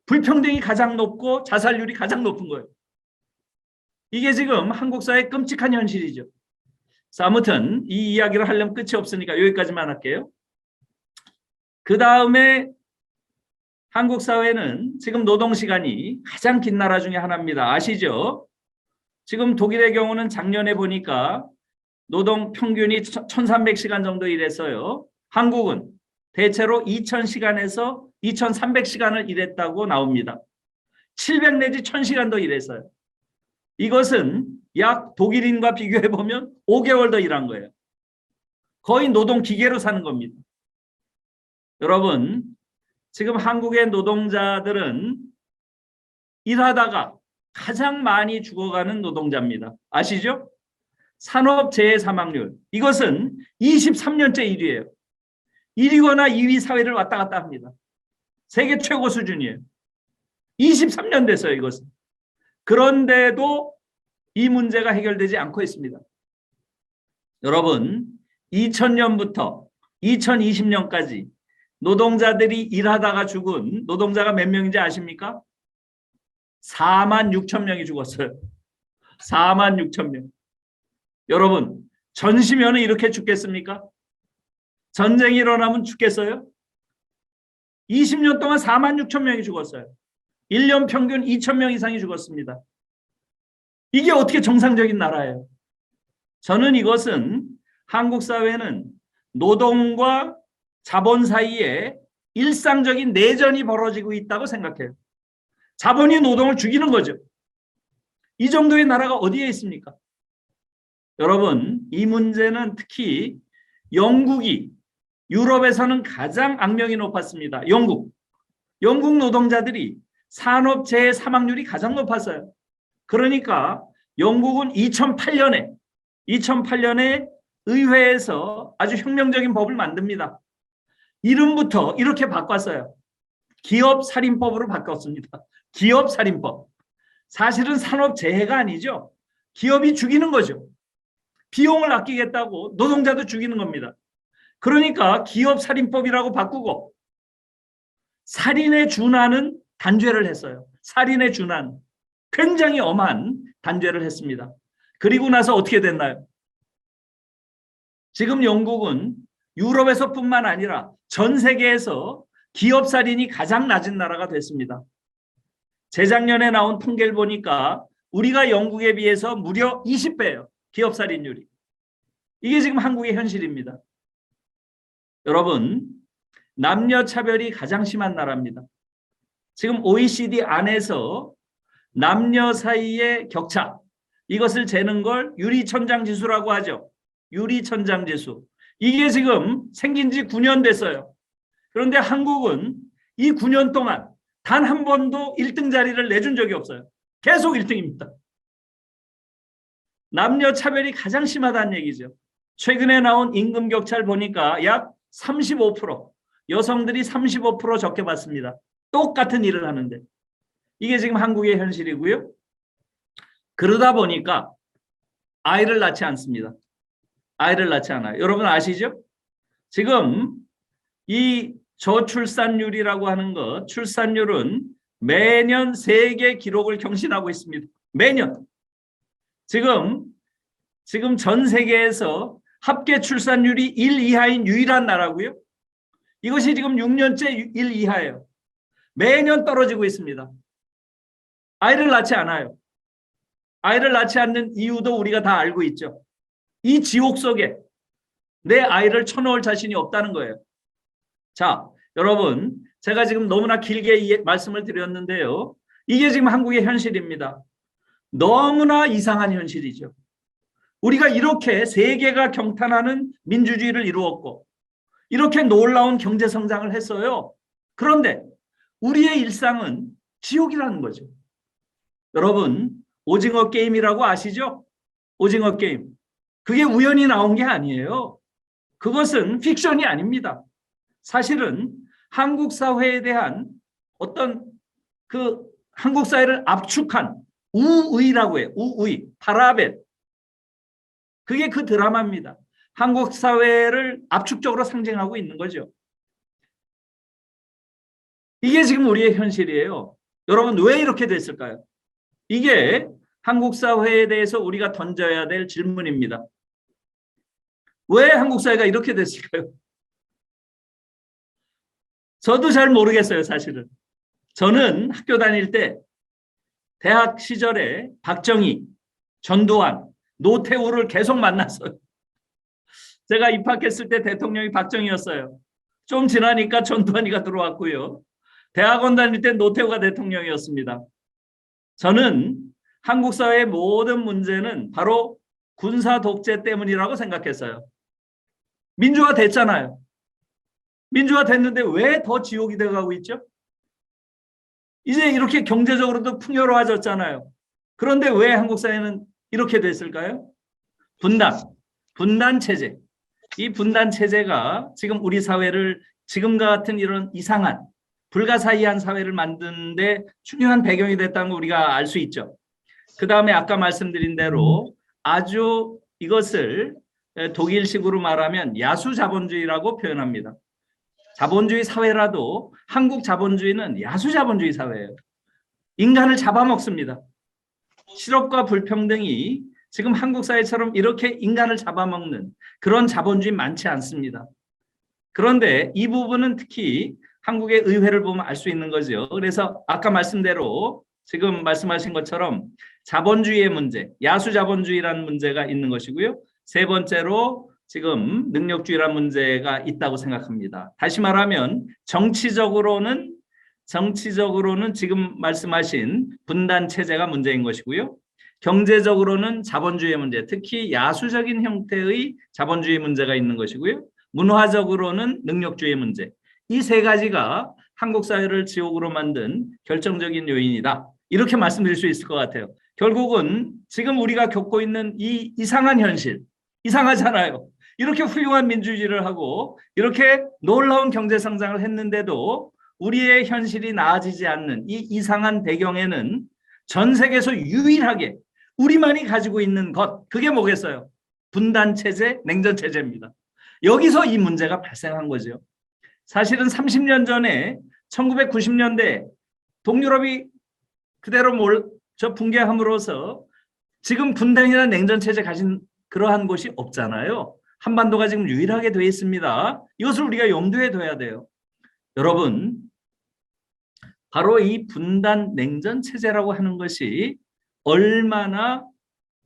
불평등이 가장 높고 자살률이 가장 높은 거예요. 이게 지금 한국 사회의 끔찍한 현실이죠. 아무튼 이 이야기를 하려면 끝이 없으니까 여기까지만 할게요. 그 다음에 한국 사회는 지금 노동시간이 가장 긴 나라 중에 하나입니다. 아시죠? 지금 독일의 경우는 작년에 보니까 노동 평균이 1300시간 정도 일했어요. 한국은 대체로 2000시간에서 2300시간을 일했다고 나옵니다. 700 내지 1000시간 더 일했어요. 이것은 약 독일인과 비교해보면 5개월 더 일한 거예요. 거의 노동 기계로 사는 겁니다. 여러분, 지금 한국의 노동자들은 일하다가 가장 많이 죽어가는 노동자입니다. 아시죠? 산업재해 사망률. 이것은 23년째 1위예요. 1위거나 2위 사회를 왔다 갔다 합니다. 세계 최고 수준이에요. 23년 됐어요, 이것은. 그런데도 이 문제가 해결되지 않고 있습니다. 여러분, 2000년부터 2020년까지 노동자들이 일하다가 죽은 노동자가 몇 명인지 아십니까? 46,000명이 죽었어요. 46,000명. 여러분, 전시면은 이렇게 죽겠습니까? 전쟁이 일어나면 죽겠어요? 20년 동안 46,000명이 죽었어요. 1년 평균 2,000명 이상이 죽었습니다. 이게 어떻게 정상적인 나라예요? 저는 이것은 한국 사회는 노동과 자본 사이에 일상적인 내전이 벌어지고 있다고 생각해요. 자본이 노동을 죽이는 거죠. 이 정도의 나라가 어디에 있습니까? 여러분, 이 문제는 특히 영국이 유럽에서는 가장 악명이 높았습니다. 영국 노동자들이 산업재해 사망률이 가장 높았어요. 그러니까 영국은 2008년에 의회에서 아주 혁명적인 법을 만듭니다. 이름부터 이렇게 바꿨어요. 기업살인법으로 바꿨습니다. 기업살인법. 사실은 산업재해가 아니죠. 기업이 죽이는 거죠. 비용을 아끼겠다고 노동자도 죽이는 겁니다. 그러니까 기업살인법이라고 바꾸고 살인에 준하는 단죄를 했어요. 살인에 준한 굉장히 엄한 단죄를 했습니다. 그리고 나서 어떻게 됐나요? 지금 영국은 유럽에서뿐만 아니라 전 세계에서 기업 살인이 가장 낮은 나라가 됐습니다. 재작년에 나온 통계를 보니까 우리가 영국에 비해서 무려 20배예요. 기업 살인율이. 이게 지금 한국의 현실입니다. 여러분, 남녀 차별이 가장 심한 나라입니다. 지금 OECD 안에서 남녀 사이의 격차, 이것을 재는 걸 유리천장 지수라고 하죠. 유리천장 지수. 이게 지금 생긴 지 9년 됐어요. 그런데 한국은 이 9년 동안 단 한 번도 1등 자리를 내준 적이 없어요. 계속 1등입니다. 남녀 차별이 가장 심하다는 얘기죠. 최근에 나온 임금 격차를 보니까 약 35%, 여성들이 35% 적게 받습니다. 똑같은 일을 하는데. 이게 지금 한국의 현실이고요. 그러다 보니까 아이를 낳지 않습니다. 아이를 낳지 않아요. 여러분 아시죠? 지금 이 저출산율이라고 하는 것, 출산율은 매년 세계 기록을 경신하고 있습니다. 매년. 지금 전 세계에서 합계 출산율이 1 이하인 유일한 나라고요. 이것이 지금 6년째 1 이하예요. 매년 떨어지고 있습니다. 아이를 낳지 않아요. 아이를 낳지 않는 이유도 우리가 다 알고 있죠. 이 지옥 속에 내 아이를 쳐넣을 자신이 없다는 거예요. 자, 여러분, 제가 지금 너무나 길게 말씀을 드렸는데요. 이게 지금 한국의 현실입니다. 너무나 이상한 현실이죠. 우리가 이렇게 세계가 경탄하는 민주주의를 이루었고 이렇게 놀라운 경제 성장을 했어요. 그런데 우리의 일상은 지옥이라는 거죠. 여러분, 오징어 게임이라고 아시죠? 오징어 게임. 그게 우연히 나온 게 아니에요. 그것은 픽션이 아닙니다. 사실은 한국 사회에 대한 어떤 그 한국 사회를 압축한 우의라고 해요. 우의, 파라벨. 그게 그 드라마입니다. 한국 사회를 압축적으로 상징하고 있는 거죠. 이게 지금 우리의 현실이에요. 여러분, 왜 이렇게 됐을까요? 이게 한국 사회에 대해서 우리가 던져야 될 질문입니다. 왜 한국 사회가 이렇게 됐을까요? 저도 잘 모르겠어요, 사실은. 저는 학교 다닐 때 대학 시절에 박정희, 전두환, 노태우를 계속 만났어요. 제가 입학했을 때 대통령이 박정희였어요. 좀 지나니까 전두환이가 들어왔고요. 대학원 다닐 때 노태우가 대통령이었습니다. 저는 한국 사회의 모든 문제는 바로 군사 독재 때문이라고 생각했어요. 민주화 됐잖아요. 민주화 됐는데 왜 더 지옥이 돼가고 있죠? 이제 이렇게 경제적으로도 풍요로워졌잖아요. 그런데 왜 한국 사회는 이렇게 됐을까요? 분단 체제. 이 분단 체제가 지금 우리 사회를 지금과 같은 이런 이상한 불가사의한 사회를 만드는데 중요한 배경이 됐다는 거 우리가 알 수 있죠. 그 다음에 아까 말씀드린 대로 아주 이것을 독일식으로 말하면 야수 자본주의라고 표현합니다. 자본주의 사회라도 한국 자본주의는 야수 자본주의 사회예요. 인간을 잡아먹습니다. 실업과 불평등이 지금 한국 사회처럼 이렇게 인간을 잡아먹는 그런 자본주의 많지 않습니다. 그런데 이 부분은 특히 한국의 의회를 보면 알 수 있는 거죠. 그래서 아까 말씀대로 지금 말씀하신 것처럼 자본주의의 문제, 야수 자본주의라는 문제가 있는 것이고요. 세 번째로 지금 능력주의라는 문제가 있다고 생각합니다. 다시 말하면 정치적으로는 지금 말씀하신 분단 체제가 문제인 것이고요. 경제적으로는 자본주의의 문제, 특히 야수적인 형태의 자본주의 문제가 있는 것이고요. 문화적으로는 능력주의 문제. 이 세 가지가 한국 사회를 지옥으로 만든 결정적인 요인이다. 이렇게 말씀드릴 수 있을 것 같아요. 결국은 지금 우리가 겪고 있는 이 이상한 현실, 이상하잖아요. 이렇게 훌륭한 민주주의를 하고 이렇게 놀라운 경제 성장을 했는데도 우리의 현실이 나아지지 않는 이 이상한 배경에는 전 세계에서 유일하게 우리만이 가지고 있는 것, 그게 뭐겠어요? 분단체제, 냉전체제입니다. 여기서 이 문제가 발생한 거죠. 사실은 30년 전에 1990년대 동유럽이 그대로 붕괴함으로써 지금 분단이나 냉전체제 가진 그러한 곳이 없잖아요. 한반도가 지금 유일하게 되어 있습니다. 이것을 우리가 염두에 둬야 돼요. 여러분, 바로 이 분단 냉전 체제라고 하는 것이 얼마나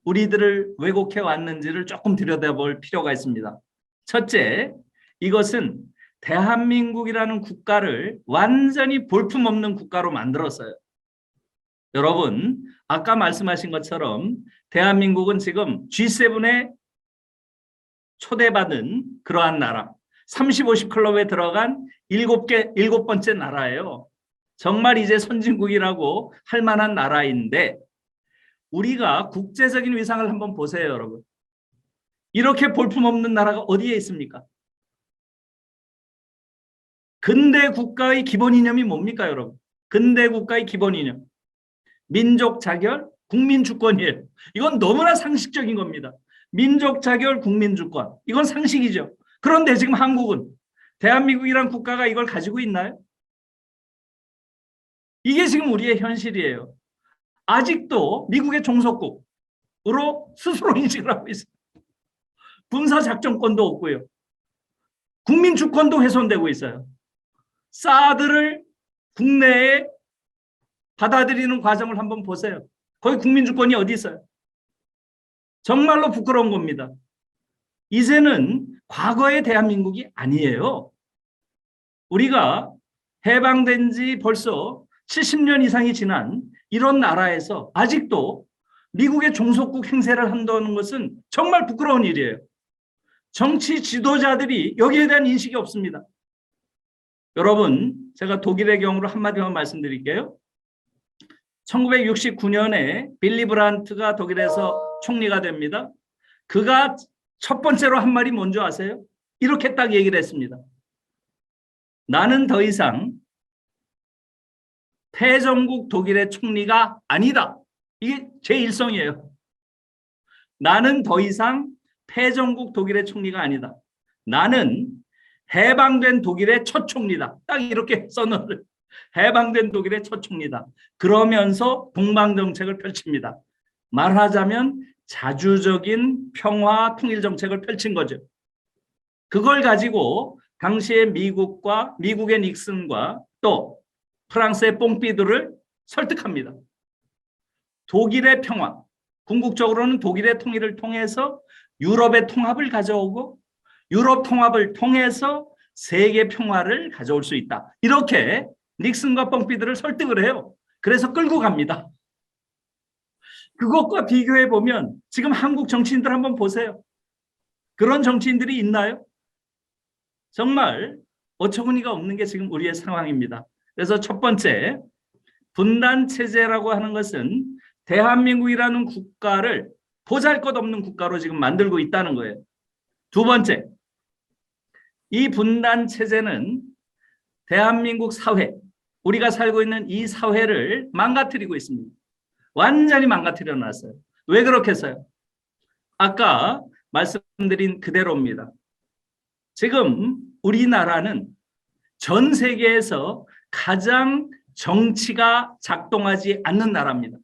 우리들을 왜곡해 왔는지를 조금 들여다볼 필요가 있습니다. 첫째, 이것은 대한민국이라는 국가를 완전히 볼품없는 국가로 만들었어요. 여러분, 아까 말씀하신 것처럼 대한민국은 지금 G7에 초대받은 그러한 나라, 30, 50 클럽에 들어간 일곱 번째 나라예요. 정말 이제 선진국이라고 할 만한 나라인데 우리가 국제적인 위상을 한번 보세요, 여러분. 이렇게 볼품없는 나라가 어디에 있습니까? 근대 국가의 기본 이념이 뭡니까, 여러분? 근대 국가의 기본 이념. 민족 자결, 국민 주권이에요. 이건 너무나 상식적인 겁니다. 민족 자결, 국민 주권. 이건 상식이죠. 그런데 지금 한국은 대한민국이란 국가가 이걸 가지고 있나요? 이게 지금 우리의 현실이에요. 아직도 미국의 종속국으로 스스로 인식을 하고 있어요. 군사작전권도 없고요. 국민 주권도 훼손되고 있어요. 사드를 국내에 받아들이는 과정을 한번 보세요. 거기 국민 주권이 어디 있어요? 정말로 부끄러운 겁니다. 이제는 과거의 대한민국이 아니에요. 우리가 해방된 지 벌써 70년 이상이 지난 이런 나라에서 아직도 미국의 종속국 행세를 한다는 것은 정말 부끄러운 일이에요. 정치 지도자들이 여기에 대한 인식이 없습니다. 여러분, 제가 독일의 경우로 한마디만 말씀드릴게요. 1969년에 빌리 브란트가 독일에서 총리가 됩니다. 그가 첫 번째로 한 말이 뭔지 아세요? 이렇게 딱 얘기를 했습니다. 나는 더 이상 패전국 독일의 총리가 아니다. 이게 제 일성이에요. 나는 더 이상 패전국 독일의 총리가 아니다. 나는 해방된 독일의 첫 총리다. 딱 이렇게 써놓은 해방된 독일의 첫 총리다. 그러면서 동방정책을 펼칩니다. 말하자면 자주적인 평화 통일 정책을 펼친 거죠. 그걸 가지고 당시의 미국의 닉슨과 또 프랑스의 뽕피두를 설득합니다. 독일의 평화, 궁극적으로는 독일의 통일을 통해서 유럽의 통합을 가져오고 유럽 통합을 통해서 세계 평화를 가져올 수 있다. 이렇게 닉슨과 뽕피두를 설득을 해요. 그래서 끌고 갑니다. 그것과 비교해 보면 지금 한국 정치인들 한번 보세요. 그런 정치인들이 있나요? 정말 어처구니가 없는 게 지금 우리의 상황입니다. 그래서 첫 번째, 분단 체제라고 하는 것은 대한민국이라는 국가를 보잘것없는 국가로 지금 만들고 있다는 거예요. 두 번째, 이 분단 체제는 대한민국 사회, 우리가 살고 있는 이 사회를 망가뜨리고 있습니다. 완전히 망가뜨려 놨어요. 왜 그렇겠어요? 아까 말씀드린 그대로입니다. 지금 우리나라는 전 세계에서 가장 정치가 작동하지 않는 나라입니다.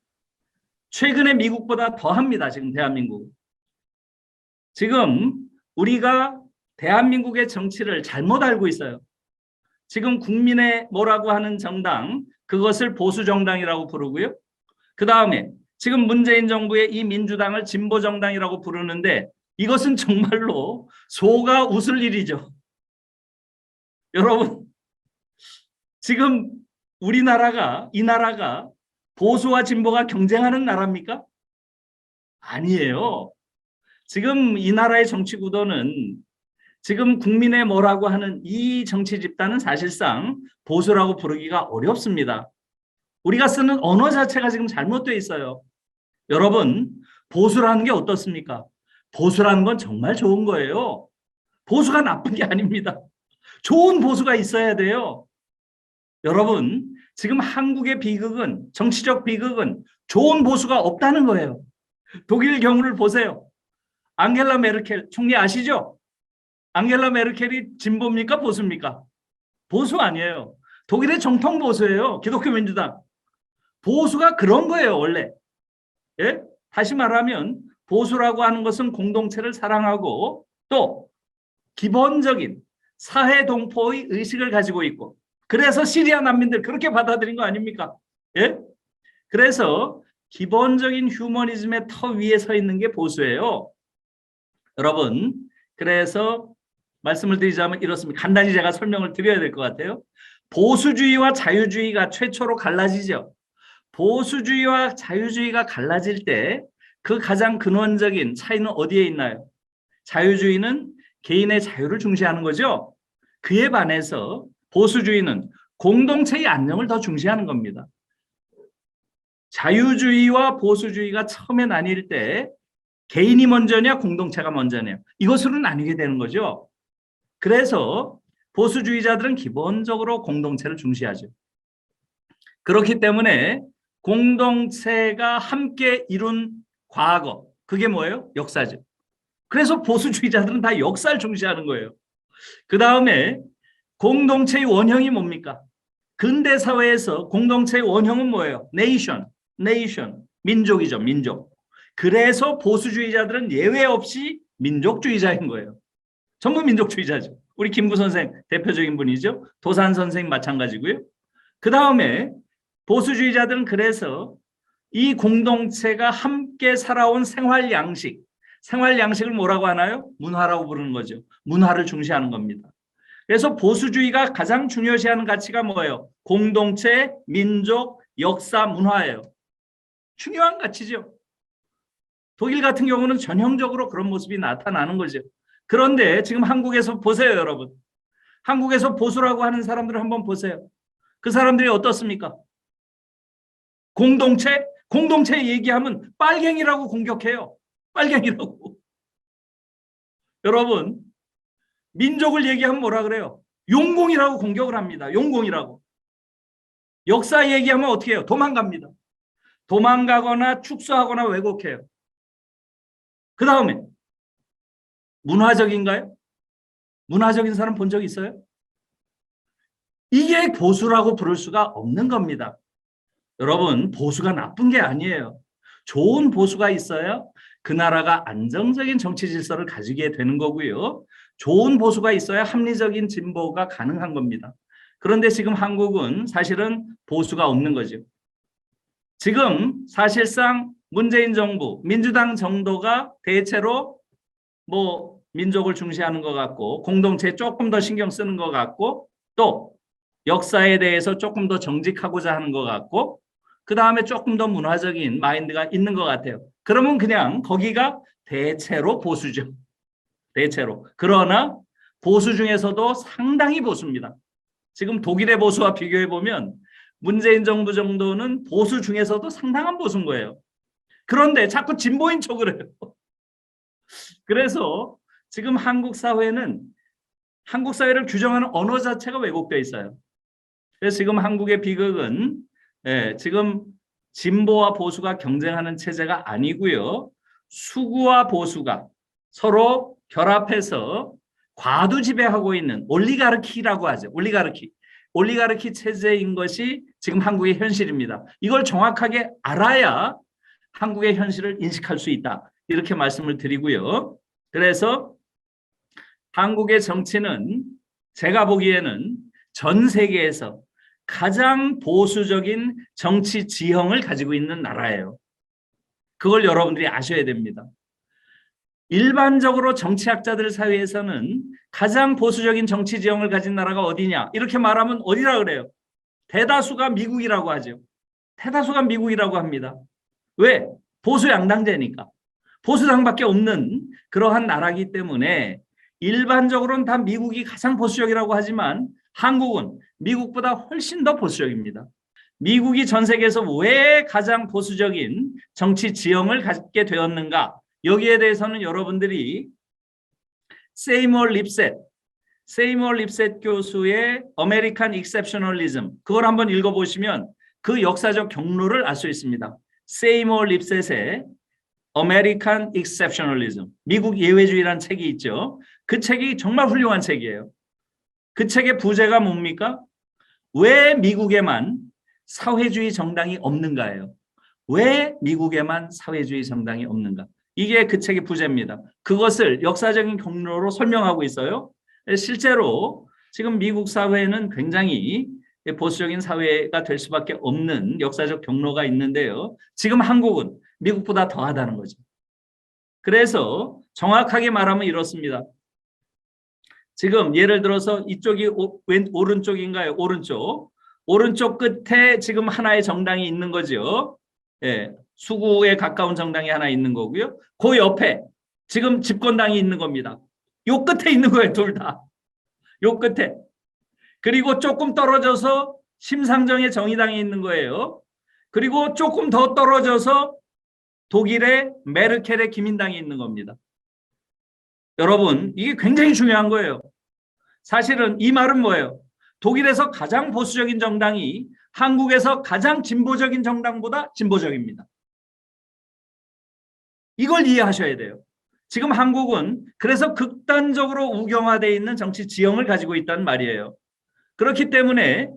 최근에 미국보다 더합니다. 지금 대한민국. 지금 우리가 대한민국의 정치를 잘못 알고 있어요. 지금 국민의 뭐라고 하는 정당, 그것을 보수정당이라고 부르고요. 그 다음에 지금 문재인 정부의 이 민주당을 진보정당이라고 부르는데 이것은 정말로 소가 웃을 일이죠. 여러분, 지금 우리나라가, 이 나라가 보수와 진보가 경쟁하는 나라입니까? 아니에요. 지금 이 나라의 정치 구도는 지금 국민의 뭐라고 하는 이 정치 집단은 사실상 보수라고 부르기가 어렵습니다. 우리가 쓰는 언어 자체가 지금 잘못되어 있어요. 여러분, 보수라는 게 어떻습니까? 보수라는 건 정말 좋은 거예요. 보수가 나쁜 게 아닙니다. 좋은 보수가 있어야 돼요. 여러분, 지금 한국의 비극은, 정치적 비극은 좋은 보수가 없다는 거예요. 독일 경우를 보세요. 앙겔라 메르켈 총리 아시죠? 앙겔라 메르켈이 진보입니까? 보수입니까? 보수 아니에요. 독일의 정통 보수예요. 기독교 민주당. 보수가 그런 거예요, 원래. 예? 다시 말하면 보수라고 하는 것은 공동체를 사랑하고 또 기본적인 사회 동포의 의식을 가지고 있고, 그래서 시리아 난민들 그렇게 받아들인 거 아닙니까? 예? 그래서 기본적인 휴머니즘의 터 위에 서 있는 게 보수예요. 여러분, 그래서 말씀을 드리자면 이렇습니다. 간단히 제가 설명을 드려야 될 것 같아요. 보수주의와 자유주의가 최초로 갈라지죠. 보수주의와 자유주의가 갈라질 때 그 가장 근원적인 차이는 어디에 있나요? 자유주의는 개인의 자유를 중시하는 거죠. 그에 반해서 보수주의는 공동체의 안녕을 더 중시하는 겁니다. 자유주의와 보수주의가 처음에 나뉠 때 개인이 먼저냐 공동체가 먼저냐 이것으로 나뉘게 되는 거죠. 그래서 보수주의자들은 기본적으로 공동체를 중시하죠. 그렇기 때문에 공동체가 함께 이룬 과거, 그게 뭐예요? 역사죠. 그래서 보수주의자들은 다 역사를 중시하는 거예요. 그 다음에 공동체의 원형이 뭡니까? 근대 사회에서 공동체의 원형은 뭐예요? 네이션, 민족이죠, 민족. 그래서 보수주의자들은 예외 없이 민족주의자인 거예요. 전부 민족주의자죠. 우리 김구 선생 대표적인 분이죠. 도산 선생 마찬가지고요. 그 다음에 보수주의자들은 그래서 이 공동체가 함께 살아온 생활 양식을 뭐라고 하나요? 문화라고 부르는 거죠. 문화를 중시하는 겁니다. 그래서 보수주의가 가장 중요시하는 가치가 뭐예요? 공동체, 민족, 역사, 문화예요. 중요한 가치죠. 독일 같은 경우는 전형적으로 그런 모습이 나타나는 거죠. 그런데 지금 한국에서 보세요, 여러분. 한국에서 보수라고 하는 사람들을 한번 보세요. 그 사람들이 어떻습니까? 공동체 얘기하면 빨갱이라고 공격해요. 빨갱이라고. 여러분, 민족을 얘기하면 뭐라 그래요? 용공이라고 공격을 합니다. 용공이라고. 역사 얘기하면 어떻게 해요? 도망갑니다. 도망가거나 축소하거나 왜곡해요. 그 다음에 문화적인가요? 문화적인 사람 본 적 있어요? 이게 보수라고 부를 수가 없는 겁니다. 여러분, 보수가 나쁜 게 아니에요. 좋은 보수가 있어야 그 나라가 안정적인 정치 질서를 가지게 되는 거고요. 좋은 보수가 있어야 합리적인 진보가 가능한 겁니다. 그런데 지금 한국은 사실은 보수가 없는 거죠. 지금 사실상 문재인 정부, 민주당 정도가 대체로 뭐 민족을 중시하는 것 같고 공동체에 조금 더 신경 쓰는 것 같고 또 역사에 대해서 조금 더 정직하고자 하는 것 같고 그 다음에 조금 더 문화적인 마인드가 있는 것 같아요. 그러면 그냥 거기가 대체로 보수죠. 대체로. 그러나 보수 중에서도 상당히 보수입니다. 지금 독일의 보수와 비교해 보면 문재인 정부 정도는 보수 중에서도 상당한 보수인 거예요. 그런데 자꾸 진보인 척을 해요. 그래서 지금 한국 사회는 한국 사회를 규정하는 언어 자체가 왜곡되어 있어요. 그래서 지금 한국의 비극은 지금 진보와 보수가 경쟁하는 체제가 아니고요. 수구와 보수가 서로 결합해서 과두지배하고 있는 올리가르키라고 하죠. 올리가르키 체제인 것이 지금 한국의 현실입니다. 이걸 정확하게 알아야 한국의 현실을 인식할 수 있다. 이렇게 말씀을 드리고요. 그래서 한국의 정치는 제가 보기에는 전 세계에서 가장 보수적인 정치 지형을 가지고 있는 나라예요. 그걸 여러분들이 아셔야 됩니다. 일반적으로 정치학자들 사이에서는 가장 보수적인 정치 지형을 가진 나라가 어디냐 이렇게 말하면 어디라 그래요? 대다수가 미국이라고 하죠. 대다수가 미국이라고 합니다. 왜? 보수 양당제니까. 보수당밖에 없는 그러한 나라이기 때문에 일반적으로는 다 미국이 가장 보수적이라고 하지만 한국은 미국보다 훨씬 더 보수적입니다. 미국이 전 세계에서 왜 가장 보수적인 정치 지형을 갖게 되었는가? 여기에 대해서는 여러분들이 세이머 립셋 교수의 American Exceptionalism 그걸 한번 읽어보시면 그 역사적 경로를 알 수 있습니다. 세이머 립셋의 American Exceptionalism, 미국 예외주의라는 책이 있죠. 그 책이 정말 훌륭한 책이에요. 그 책의 부제가 뭡니까? 왜 미국에만 사회주의 정당이 없는가예요. 왜 미국에만 사회주의 정당이 없는가? 이게 그 책의 부제입니다. 그것을 역사적인 경로로 설명하고 있어요. 실제로 지금 미국 사회는 굉장히 보수적인 사회가 될 수밖에 없는 역사적 경로가 있는데요. 지금 한국은 미국보다 더하다는 거죠. 그래서 정확하게 말하면 이렇습니다. 지금 예를 들어서 이쪽이 오른쪽인가요? 오른쪽 끝에 지금 하나의 정당이 있는 거죠. 예, 수구에 가까운 정당이 하나 있는 거고요. 그 옆에 지금 집권당이 있는 겁니다. 요 끝에 있는 거예요, 둘 다. 요 끝에. 그리고 조금 떨어져서 심상정의 정의당이 있는 거예요. 그리고 조금 더 떨어져서 독일의 메르켈의 기민당이 있는 겁니다. 여러분, 이게 굉장히 중요한 거예요. 사실은 이 말은 뭐예요? 독일에서 가장 보수적인 정당이 한국에서 가장 진보적인 정당보다 진보적입니다. 이걸 이해하셔야 돼요. 지금 한국은 그래서 극단적으로 우경화되어 있는 정치 지형을 가지고 있다는 말이에요. 그렇기 때문에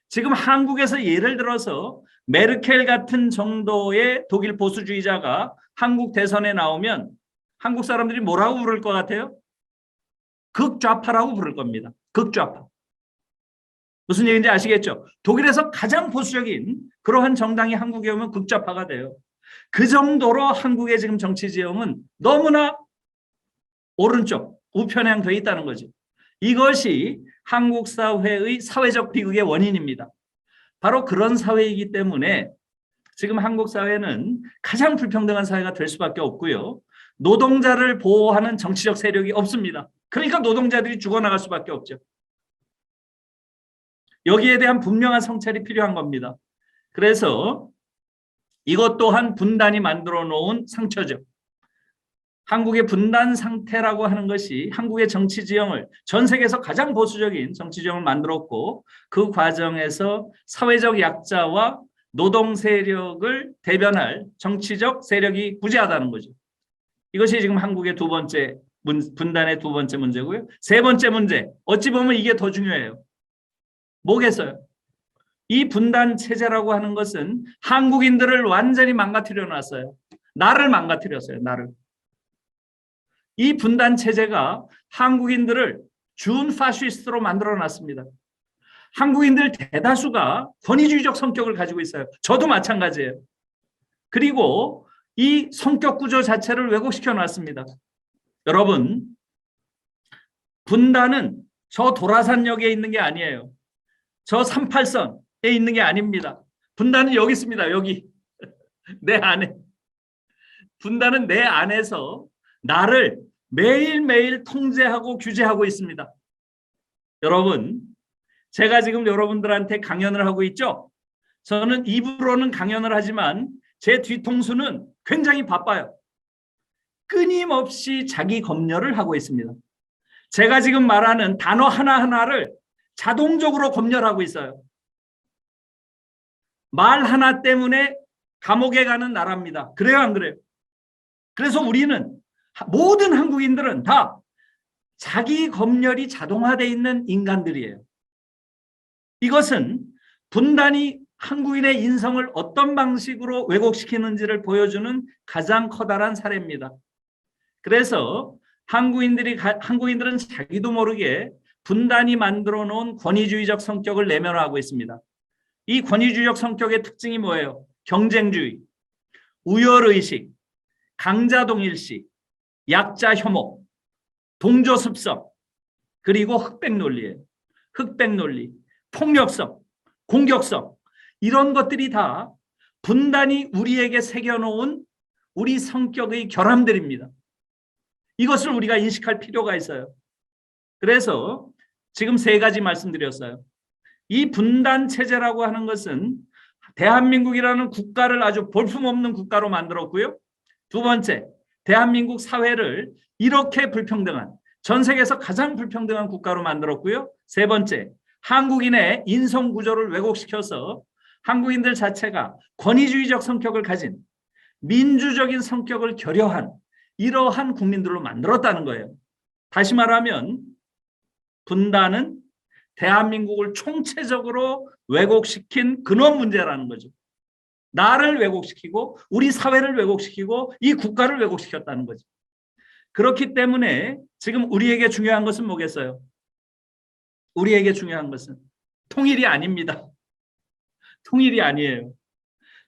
지금 한국에서 예를 들어서 메르켈 같은 정도의 독일 보수주의자가 한국 대선에 나오면 한국 사람들이 뭐라고 부를 것 같아요? 극좌파라고 부를 겁니다. 극좌파. 무슨 얘기인지 아시겠죠? 독일에서 가장 보수적인 그러한 정당이 한국에 오면 극좌파가 돼요. 그 정도로 한국의 지금 정치 지형은 너무나 오른쪽, 우편향되어 있다는 거죠. 이것이 한국 사회의 사회적 비극의 원인입니다. 바로 그런 사회이기 때문에 지금 한국 사회는 가장 불평등한 사회가 될 수밖에 없고요. 노동자를 보호하는 정치적 세력이 없습니다. 그러니까 노동자들이 죽어나갈 수밖에 없죠. 여기에 대한 분명한 성찰이 필요한 겁니다. 그래서 이것 또한 분단이 만들어 놓은 상처죠. 한국의 분단 상태라고 하는 것이 한국의 정치 지형을 전 세계에서 가장 보수적인 정치 지형을 만들었고 그 과정에서 사회적 약자와 노동 세력을 대변할 정치적 세력이 부재하다는 거죠. 이것이 지금 한국의 두 번째 분단의 두 번째 문제고요. 세 번째 문제, 어찌 보면 이게 더 중요해요. 뭐겠어요? 이 분단 체제라고 하는 것은 한국인들을 완전히 망가뜨려 놨어요. 나를 망가뜨렸어요. 나를. 이 분단 체제가 한국인들을 준 파시스트로 만들어 놨습니다. 한국인들 대다수가 권위주의적 성격을 가지고 있어요. 저도 마찬가지예요. 그리고 이 성격 구조 자체를 왜곡시켜 놨습니다. 여러분, 분단은 저 도라산역에 있는 게 아니에요. 저 38선에 있는 게 아닙니다. 분단은 여기 있습니다. 여기. 내 안에. 분단은 내 안에서 나를 매일매일 통제하고 규제하고 있습니다. 여러분, 제가 지금 여러분들한테 강연을 하고 있죠? 저는 입으로는 강연을 하지만 제 뒤통수는 굉장히 바빠요. 끊임없이 자기 검열을 하고 있습니다. 제가 지금 말하는 단어 하나하나를 자동적으로 검열하고 있어요. 말 하나 때문에 감옥에 가는 나라입니다. 그래요, 안 그래요? 그래서 우리는 모든 한국인들은 다 자기 검열이 자동화되어 있는 인간들이에요. 이것은 분단이 한국인의 인성을 어떤 방식으로 왜곡시키는지를 보여주는 가장 커다란 사례입니다. 그래서 한국인들은 자기도 모르게 분단이 만들어 놓은 권위주의적 성격을 내면화하고 있습니다. 이 권위주의적 성격의 특징이 뭐예요? 경쟁주의, 우열의식, 강자동일시, 약자 혐오, 동조습성, 그리고 흑백 논리예요. 흑백 논리, 폭력성, 공격성, 이런 것들이 다 분단이 우리에게 새겨놓은 우리 성격의 결함들입니다. 이것을 우리가 인식할 필요가 있어요. 그래서 지금 세 가지 말씀드렸어요. 이 분단 체제라고 하는 것은 대한민국이라는 국가를 아주 볼품없는 국가로 만들었고요. 두 번째, 대한민국 사회를 이렇게 불평등한, 전 세계에서 가장 불평등한 국가로 만들었고요. 세 번째, 한국인의 인성 구조를 왜곡시켜서 한국인들 자체가 권위주의적 성격을 가진 민주적인 성격을 결여한 이러한 국민들로 만들었다는 거예요. 다시 말하면 분단은 대한민국을 총체적으로 왜곡시킨 근원 문제라는 거죠. 나를 왜곡시키고 우리 사회를 왜곡시키고 이 국가를 왜곡시켰다는 거죠. 그렇기 때문에 지금 우리에게 중요한 것은 뭐겠어요? 우리에게 중요한 것은 통일이 아닙니다. 통일이 아니에요.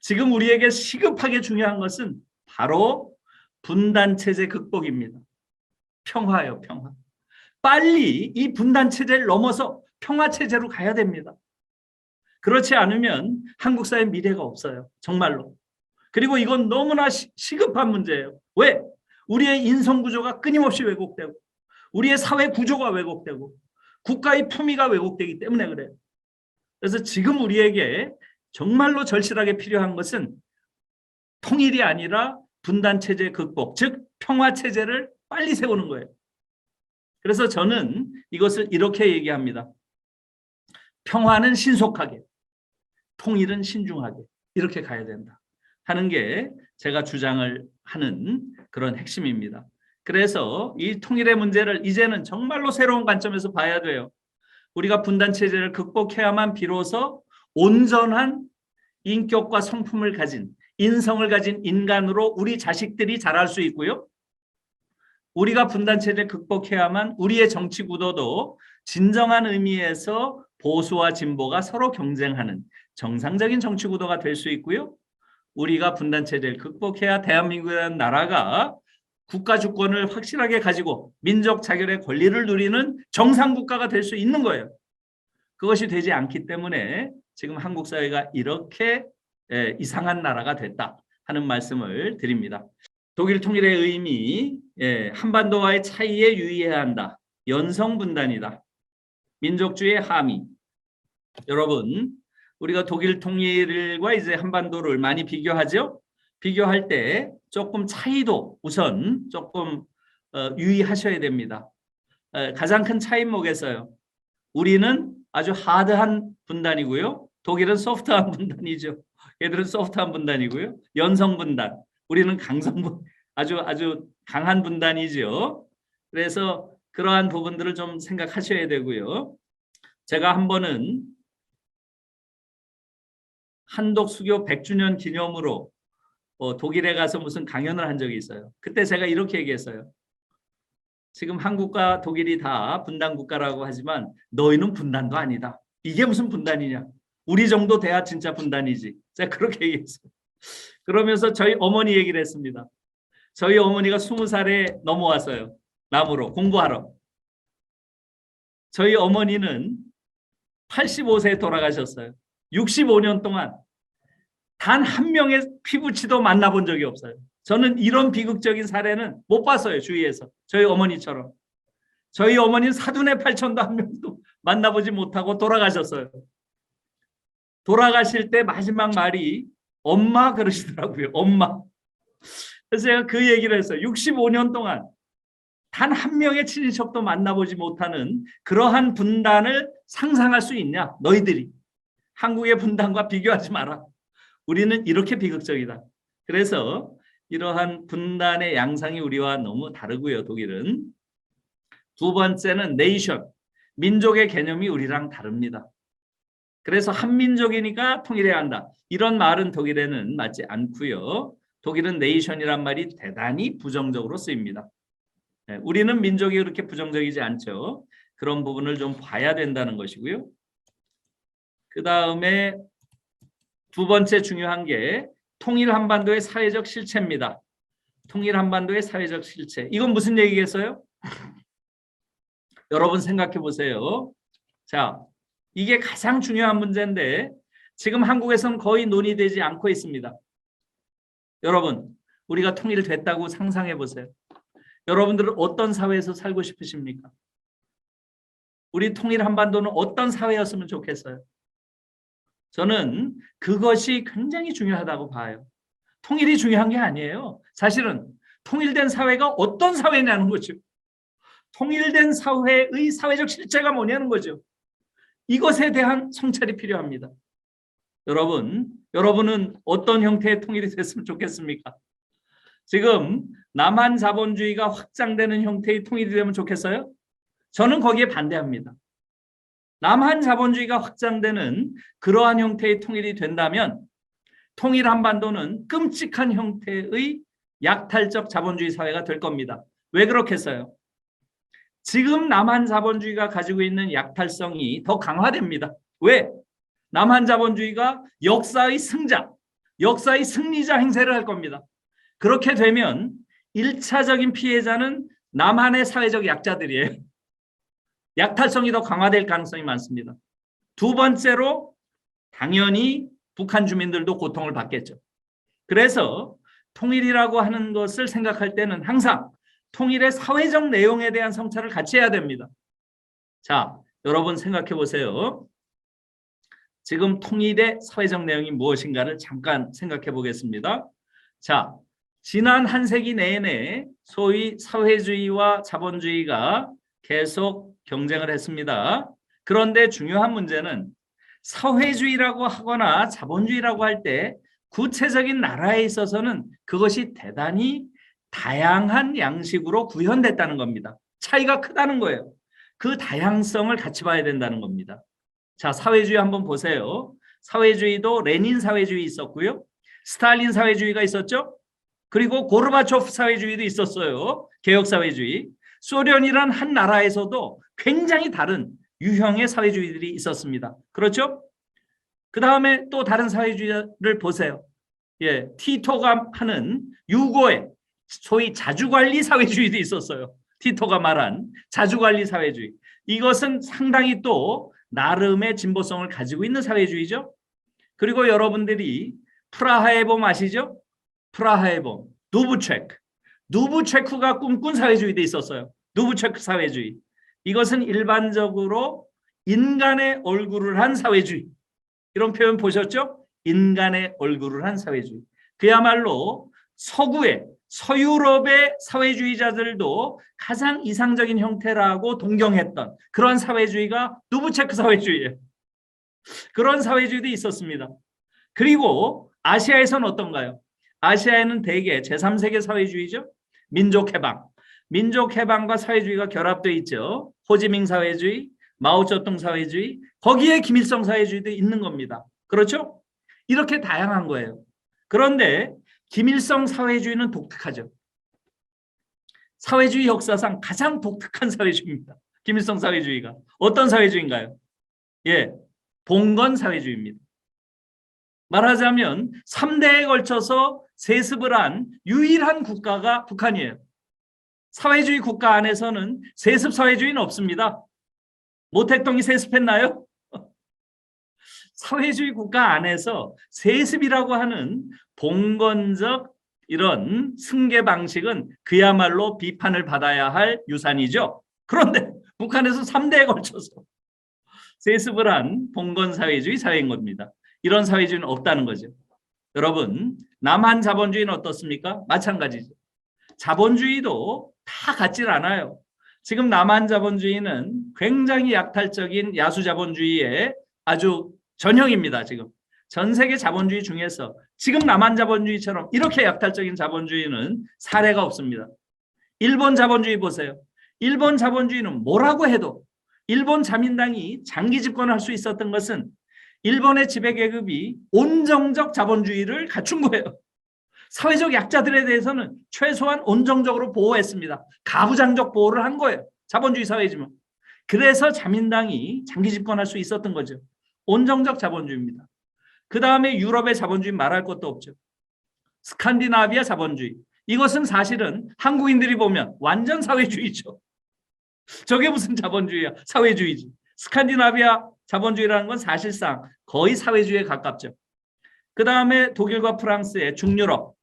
지금 우리에게 시급하게 중요한 것은 바로 분단체제 극복입니다. 평화요, 평화. 빨리 이 분단체제를 넘어서 평화체제로 가야 됩니다. 그렇지 않으면 한국 사회 미래가 없어요. 정말로. 그리고 이건 너무나 시급한 문제예요. 왜? 우리의 인성구조가 끊임없이 왜곡되고 우리의 사회 구조가 왜곡되고 국가의 품위가 왜곡되기 때문에 그래요. 그래서 지금 우리에게 정말로 절실하게 필요한 것은 통일이 아니라 분단체제 극복, 즉 평화체제를 빨리 세우는 거예요. 그래서 저는 이것을 이렇게 얘기합니다. 평화는 신속하게, 통일은 신중하게 이렇게 가야 된다 하는 게 제가 주장을 하는 그런 핵심입니다. 그래서 이 통일의 문제를 이제는 정말로 새로운 관점에서 봐야 돼요. 우리가 분단체제를 극복해야만 비로소 온전한 인격과 성품을 가진 인성을 가진 인간으로 우리 자식들이 자랄 수 있고요. 우리가 분단체제를 극복해야만 우리의 정치 구도도 진정한 의미에서 보수와 진보가 서로 경쟁하는 정상적인 정치 구도가 될 수 있고요. 우리가 분단체제를 극복해야 대한민국이라는 나라가 국가 주권을 확실하게 가지고 민족 자결의 권리를 누리는 정상국가가 될 수 있는 거예요. 그것이 되지 않기 때문에 지금 한국 사회가 이렇게 이상한 나라가 됐다 하는 말씀을 드립니다. 독일 통일의 의미, 한반도와의 차이에 유의해야 한다. 연성분단이다. 민족주의 함의. 여러분, 우리가 독일 통일과 이제 한반도를 많이 비교하죠. 비교할 때 조금 차이도 우선 조금 유의하셔야 됩니다. 가장 큰 차이는 뭐겠어요? 우리는 아주 하드한 분단이고요. 독일은 소프트한 분단이죠. 얘들은 소프트한 분단이고요. 연성 분단. 우리는 강성 아주 강한 분단이죠. 그래서 그러한 부분들을 좀 생각하셔야 되고요. 제가 한 번은 한독 수교 100주년 기념으로 독일에 가서 무슨 강연을 한 적이 있어요. 그때 제가 이렇게 얘기했어요. 지금 한국과 독일이 다 분단 국가라고 하지만 너희는 분단도 아니다. 이게 무슨 분단이냐. 우리 정도 돼야 진짜 분단이지. 제가 그렇게 얘기했어요. 그러면서 저희 어머니 얘기를 했습니다. 저희 어머니가 20살에 넘어왔어요. 남으로 공부하러. 저희 어머니는 85세에 돌아가셨어요. 65년 동안 단 한 명의 피부치도 만나본 적이 없어요. 저는 이런 비극적인 사례는 못 봤어요. 주위에서. 저희 어머니처럼. 저희 어머니는 사돈의 8천도 한 명도 만나보지 못하고 돌아가셨어요. 돌아가실 때 마지막 말이 엄마 그러시더라고요. 엄마. 그래서 제가 그 얘기를 했어요. 65년 동안 단 한 명의 친인척도 만나보지 못하는 그러한 분단을 상상할 수 있냐? 너희들이. 한국의 분단과 비교하지 마라. 우리는 이렇게 비극적이다. 그래서 이러한 분단의 양상이 우리와 너무 다르고요. 독일은. 두 번째는 네이션. 민족의 개념이 우리랑 다릅니다. 그래서 한민족이니까 통일해야 한다. 이런 말은 독일에는 맞지 않고요. 독일은 네이션이란 말이 대단히 부정적으로 쓰입니다. 우리는 민족이 그렇게 부정적이지 않죠. 그런 부분을 좀 봐야 된다는 것이고요. 그 다음에 두 번째 중요한 게 통일 한반도의 사회적 실체입니다. 통일 한반도의 사회적 실체. 이건 무슨 얘기겠어요? 여러분 생각해 보세요. 자, 이게 가장 중요한 문제인데 지금 한국에서는 거의 논의되지 않고 있습니다. 여러분, 우리가 통일됐다고 상상해 보세요. 여러분들은 어떤 사회에서 살고 싶으십니까? 우리 통일 한반도는 어떤 사회였으면 좋겠어요? 저는 그것이 굉장히 중요하다고 봐요. 통일이 중요한 게 아니에요. 사실은 통일된 사회가 어떤 사회냐는 거죠. 통일된 사회의 사회적 실체가 뭐냐는 거죠. 이것에 대한 성찰이 필요합니다. 여러분은 어떤 형태의 통일이 됐으면 좋겠습니까? 지금 남한 자본주의가 확장되는 형태의 통일이 되면 좋겠어요? 저는 거기에 반대합니다. 남한 자본주의가 확장되는 그러한 형태의 통일이 된다면 통일 한반도는 끔찍한 형태의 약탈적 자본주의 사회가 될 겁니다. 왜 그렇겠어요? 지금 남한 자본주의가 가지고 있는 약탈성이 더 강화됩니다. 왜? 남한 자본주의가 역사의 승자, 역사의 승리자 행세를 할 겁니다. 그렇게 되면 1차적인 피해자는 남한의 사회적 약자들이에요. 약탈성이 더 강화될 가능성이 많습니다. 두 번째로 당연히 북한 주민들도 고통을 받겠죠. 그래서 통일이라고 하는 것을 생각할 때는 항상 통일의 사회적 내용에 대한 성찰을 같이 해야 됩니다. 자, 여러분 생각해 보세요. 지금 통일의 사회적 내용이 무엇인가를 잠깐 생각해 보겠습니다. 자, 지난 한 세기 내내 소위 사회주의와 자본주의가 계속 경쟁을 했습니다. 그런데 중요한 문제는 사회주의라고 하거나 자본주의라고 할 때 구체적인 나라에 있어서는 그것이 대단히 다양한 양식으로 구현됐다는 겁니다. 차이가 크다는 거예요. 그 다양성을 같이 봐야 된다는 겁니다. 자, 사회주의 한번 보세요. 사회주의도 레닌 사회주의 있었고요. 스탈린 사회주의가 있었죠. 그리고 고르바초프 사회주의도 있었어요. 개혁사회주의. 소련이란 한 나라에서도 굉장히 다른 유형의 사회주의들이 있었습니다. 그렇죠? 그 다음에 또 다른 사회주의를 보세요. 예, 티토가 하는 유고의 소위 자주관리 사회주의도 있었어요. 티토가 말한 자주관리 사회주의. 이것은 상당히 또 나름의 진보성을 가지고 있는 사회주의죠. 그리고 여러분들이 프라하의 봄 아시죠? 프라하의 봄, 누부체크가 꿈꾼 사회주의도 있었어요. 누부체크 사회주의. 이것은 일반적으로 인간의 얼굴을 한 사회주의. 이런 표현 보셨죠? 인간의 얼굴을 한 사회주의. 그야말로 서유럽의 사회주의자들도 가장 이상적인 형태라고 동경했던 그런 사회주의가 누부체크 사회주의예요. 그런 사회주의도 있었습니다. 그리고 아시아에서는 어떤가요? 아시아에는 대개 제3세계 사회주의죠. 민족해방과 사회주의가 결합되어 있죠. 호지밍 사회주의, 마오쩌둥 사회주의, 거기에 김일성 사회주의도 있는 겁니다. 그렇죠? 이렇게 다양한 거예요. 그런데 김일성 사회주의는 독특하죠. 사회주의 역사상 가장 독특한 사회주의입니다. 김일성 사회주의가. 어떤 사회주의인가요? 예, 봉건 사회주의입니다. 말하자면 3대에 걸쳐서 세습을 한 유일한 국가가 북한이에요. 사회주의 국가 안에서는 세습 사회주의는 없습니다. 모택동이 세습했나요? 사회주의 국가 안에서 세습이라고 하는 봉건적 이런 승계 방식은 그야말로 비판을 받아야 할 유산이죠. 그런데 북한에서 3대에 걸쳐서 세습을 한 봉건 사회주의 사회인 겁니다. 이런 사회주의는 없다는 거죠. 여러분, 남한 자본주의는 어떻습니까? 마찬가지죠. 자본주의도 다 같질 않아요. 지금 남한 자본주의는 굉장히 약탈적인 야수 자본주의의 아주 전형입니다. 지금 전 세계 자본주의 중에서 지금 남한 자본주의처럼 이렇게 약탈적인 자본주의는 사례가 없습니다. 일본 자본주의 보세요. 일본 자본주의는 뭐라고 해도 일본 자민당이 장기 집권할 수 있었던 것은 일본의 지배계급이 온정적 자본주의를 갖춘 거예요. 사회적 약자들에 대해서는 최소한 온정적으로 보호했습니다. 가부장적 보호를 한 거예요. 자본주의 사회지만. 그래서 자민당이 장기 집권할 수 있었던 거죠. 온정적 자본주의입니다. 그 다음에 유럽의 자본주의 말할 것도 없죠. 스칸디나비아 자본주의. 이것은 사실은 한국인들이 보면 완전 사회주의죠. 저게 무슨 자본주의야? 사회주의지. 스칸디나비아 자본주의라는 건 사실상 거의 사회주의에 가깝죠. 그 다음에 독일과 프랑스의 중유럽.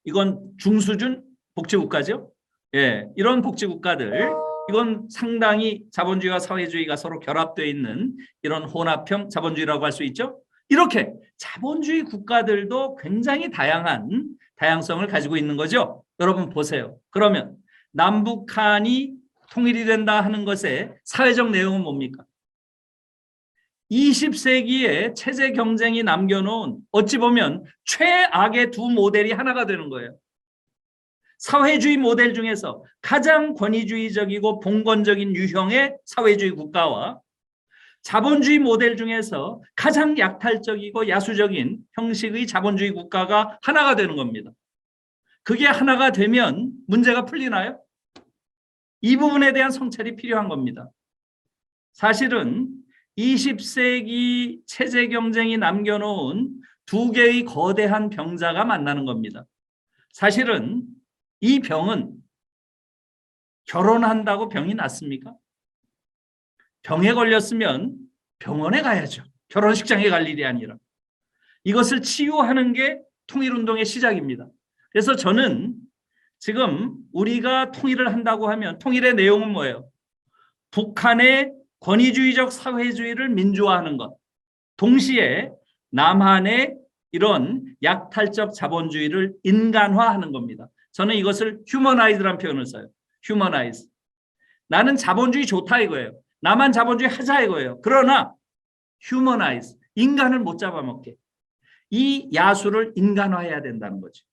이건 중수준 복지국가죠. 예, 이런 복지국가들. 이건 상당히 자본주의와 사회주의가 서로 결합되어 있는 이런 혼합형 자본주의라고 할 수 있죠. 이렇게 자본주의 국가들도 굉장히 다양한 다양성을 가지고 있는 거죠. 여러분 보세요. 그러면 남북한이 통일이 된다 하는 것의 사회적 내용은 뭡니까? 20세기에 체제 경쟁이 남겨놓은 어찌 보면 최악의 두 모델이 하나가 되는 거예요. 사회주의 모델 중에서 가장 권위주의적이고 봉건적인 유형의 사회주의 국가와 자본주의 모델 중에서 가장 약탈적이고 야수적인 형식의 자본주의 국가가 하나가 되는 겁니다. 그게 하나가 되면 문제가 풀리나요? 이 부분에 대한 성찰이 필요한 겁니다. 사실은 20세기 체제 경쟁이 남겨놓은 두 개의 거대한 병자가 만나는 겁니다. 사실은 이 병은 결혼한다고 병이 낫습니까? 병에 걸렸으면 병원에 가야죠. 결혼식장에 갈 일이 아니라. 이것을 치유하는 게 통일운동의 시작입니다. 그래서 저는 지금 우리가 통일을 한다고 하면 통일의 내용은 뭐예요? 북한의 권위주의적 사회주의를 민주화하는 것. 동시에 남한의 이런 약탈적 자본주의를 인간화하는 겁니다. 저는 이것을 휴머나이즈라는 표현을 써요. 휴머나이즈. 나는 자본주의 좋다 이거예요. 나만 자본주의 하자 이거예요. 그러나 휴머나이즈. 인간을 못 잡아먹게. 이 야수를 인간화해야 된다는 거죠.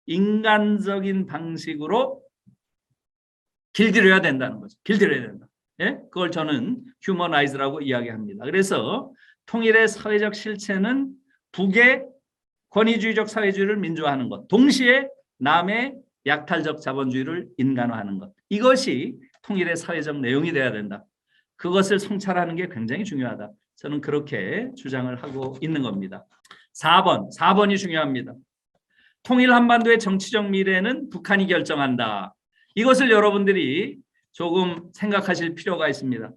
인간적인 방식으로 길들여야 된다는 거죠. 길들여야 된다. 예? 그걸 저는 휴머나이즈라고 이야기합니다. 그래서 통일의 사회적 실체는 북의 권위주의적 사회주의를 민주화하는 것, 동시에 남의 약탈적 자본주의를 인간화하는 것. 이것이 통일의 사회적 내용이 돼야 된다. 그것을 성찰하는 게 굉장히 중요하다. 저는 그렇게 주장을 하고 있는 겁니다. 4번이 중요합니다. 통일 한반도의 정치적 미래는 북한이 결정한다. 이것을 여러분들이 조금 생각하실 필요가 있습니다.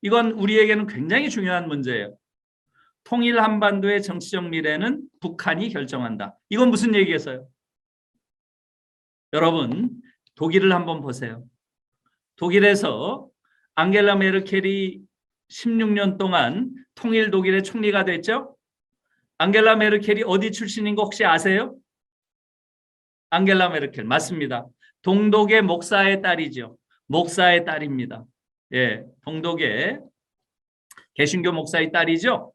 이건 우리에게는 굉장히 중요한 문제예요. 통일 한반도의 정치적 미래는 북한이 결정한다. 이건 무슨 얘기겠어요? 여러분, 독일을 한번 보세요. 독일에서 앙겔라 메르켈이 16년 동안 통일 독일의 총리가 됐죠? 앙겔라 메르켈이 어디 출신인 거 혹시 아세요? 앙겔라 메르켈 맞습니다. 동독의 목사의 딸이죠. 목사의 딸입니다. 예, 동독의 개신교 목사의 딸이죠.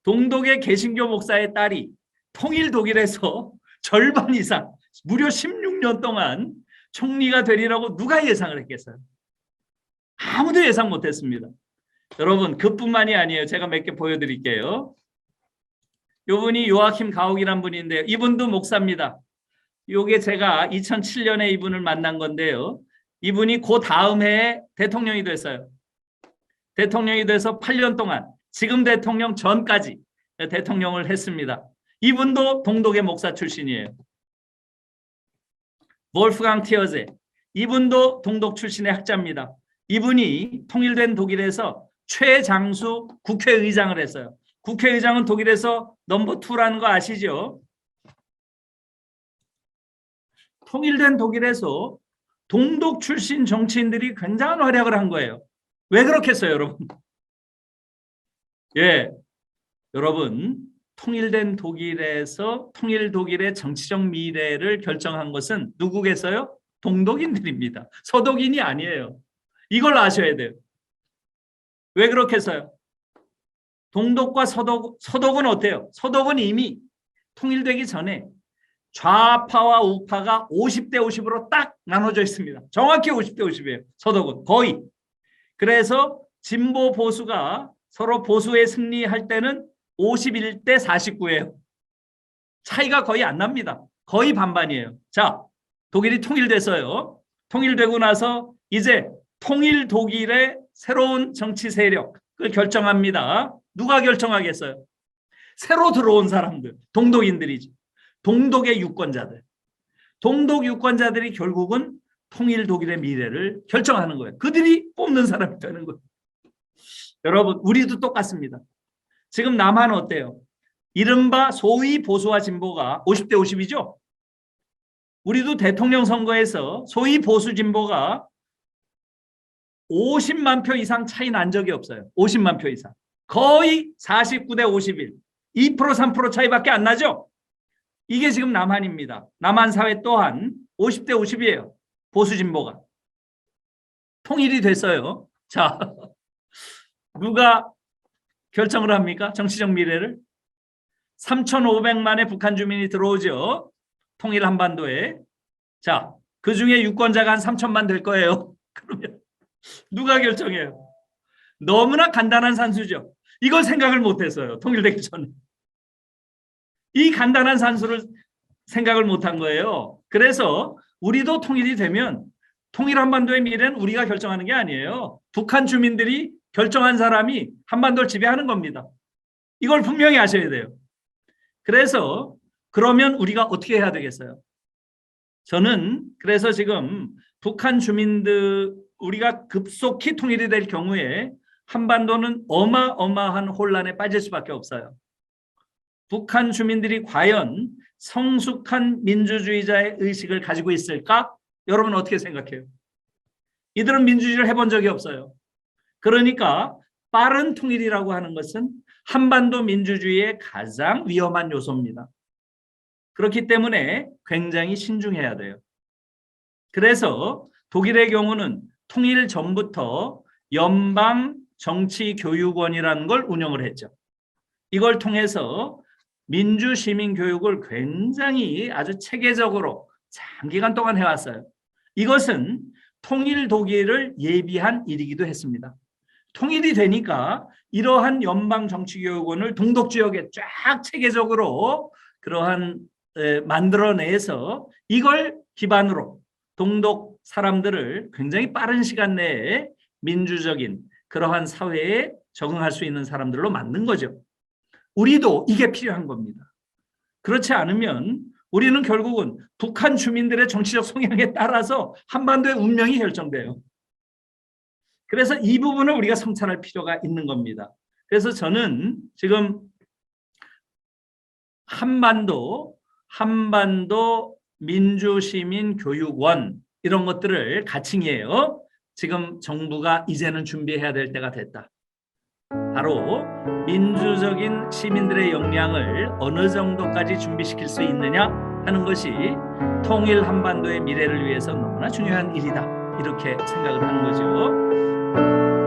동독의 개신교 목사의 딸이 통일 독일에서 절반 이상 무려 16년 동안 총리가 되리라고 누가 예상을 했겠어요? 아무도 예상 못했습니다. 여러분 그뿐만이 아니에요. 제가 몇 개 보여드릴게요. 이분이 요아킴 가옥이란 분인데요. 이분도 목사입니다. 요게 제가 2007년에 이분을 만난 건데요. 이분이 그 다음 해에 대통령이 됐어요. 대통령이 돼서 8년 동안 지금 대통령 전까지 대통령을 했습니다. 이분도 동독의 목사 출신이에요. 볼프강 티어제 이분도 동독 출신의 학자입니다. 이분이 통일된 독일에서 최장수 국회의장을 했어요. 국회의장은 독일에서 넘버 2라는 거 아시죠? 통일된 독일에서 동독 출신 정치인들이 굉장한 활약을 한 거예요. 왜 그렇겠어요, 여러분? 예, 여러분 통일된 독일에서 통일 독일의 정치적 미래를 결정한 것은 누구겠어요? 동독인들입니다. 서독인이 아니에요. 이걸 아셔야 돼요. 왜 그렇겠어요? 동독과 서독은 어때요? 서독은 이미 통일되기 전에 좌파와 우파가 50대 50으로 딱 나눠져 있습니다. 정확히 50대 50이에요. 서독은 거의. 그래서 진보 보수가 서로 보수에 승리할 때는 51대 49예요. 차이가 거의 안 납니다. 거의 반반이에요. 자, 독일이 통일됐어요. 통일되고 나서 이제 통일 독일의 새로운 정치 세력을 결정합니다. 누가 결정하겠어요? 새로 들어온 사람들, 동독인들이지. 동독의 유권자들. 동독 유권자들이 결국은 통일 독일의 미래를 결정하는 거예요. 그들이 뽑는 사람이 되는 거예요. 여러분, 우리도 똑같습니다. 지금 남한은 어때요? 이른바 소위 보수와 진보가 50대 50이죠? 우리도 대통령 선거에서 소위 보수 진보가 50만 표 이상 차이 난 적이 없어요. 50만 표 이상. 거의 49대 51. 2% 3% 차이밖에 안 나죠? 이게 지금 남한입니다. 남한 사회 또한 50대 50이에요. 보수 진보가. 통일이 됐어요. 자, 누가 결정을 합니까? 정치적 미래를. 3,500만의 북한 주민이 들어오죠. 통일 한반도에. 자, 그중에 유권자가 한 3천만 될 거예요. 그러면 누가 결정해요? 너무나 간단한 산수죠. 이걸 생각을 못했어요. 통일되기 전에. 이 간단한 산수를 생각을 못한 거예요. 그래서 우리도 통일이 되면 통일 한반도의 미래는 우리가 결정하는 게 아니에요. 북한 주민들이 결정한 사람이 한반도를 지배하는 겁니다. 이걸 분명히 아셔야 돼요. 그래서 그러면 우리가 어떻게 해야 되겠어요? 저는 그래서 지금 북한 주민들 우리가 급속히 통일이 될 경우에 한반도는 어마어마한 혼란에 빠질 수밖에 없어요. 북한 주민들이 과연 성숙한 민주주의자의 의식을 가지고 있을까? 여러분 어떻게 생각해요? 이들은 민주주의를 해본 적이 없어요. 그러니까 빠른 통일이라고 하는 것은 한반도 민주주의의 가장 위험한 요소입니다. 그렇기 때문에 굉장히 신중해야 돼요. 그래서 독일의 경우는 통일 전부터 연방정치교육원이라는 걸 운영을 했죠. 이걸 통해서 민주시민교육을 굉장히 아주 체계적으로 장기간 동안 해왔어요. 이것은 통일 독일을 예비한 일이기도 했습니다. 통일이 되니까 이러한 연방정치교육원을 동독지역에 쫙 체계적으로 그러한 만들어내서 이걸 기반으로 동독 사람들을 굉장히 빠른 시간 내에 민주적인 그러한 사회에 적응할 수 있는 사람들로 만든 거죠. 우리도 이게 필요한 겁니다. 그렇지 않으면 우리는 결국은 북한 주민들의 정치적 성향에 따라서 한반도의 운명이 결정돼요. 그래서 이 부분을 우리가 성찰할 필요가 있는 겁니다. 그래서 저는 지금 한반도 민주시민교육원 이런 것들을 가칭이에요. 지금 정부가 이제는 준비해야 될 때가 됐다. 바로 민주적인 시민들의 역량을 어느 정도까지 준비시킬 수 있느냐 하는 것이 통일 한반도의 미래를 위해서 너무나 중요한 일이다. 이렇게 생각을 하는 거죠.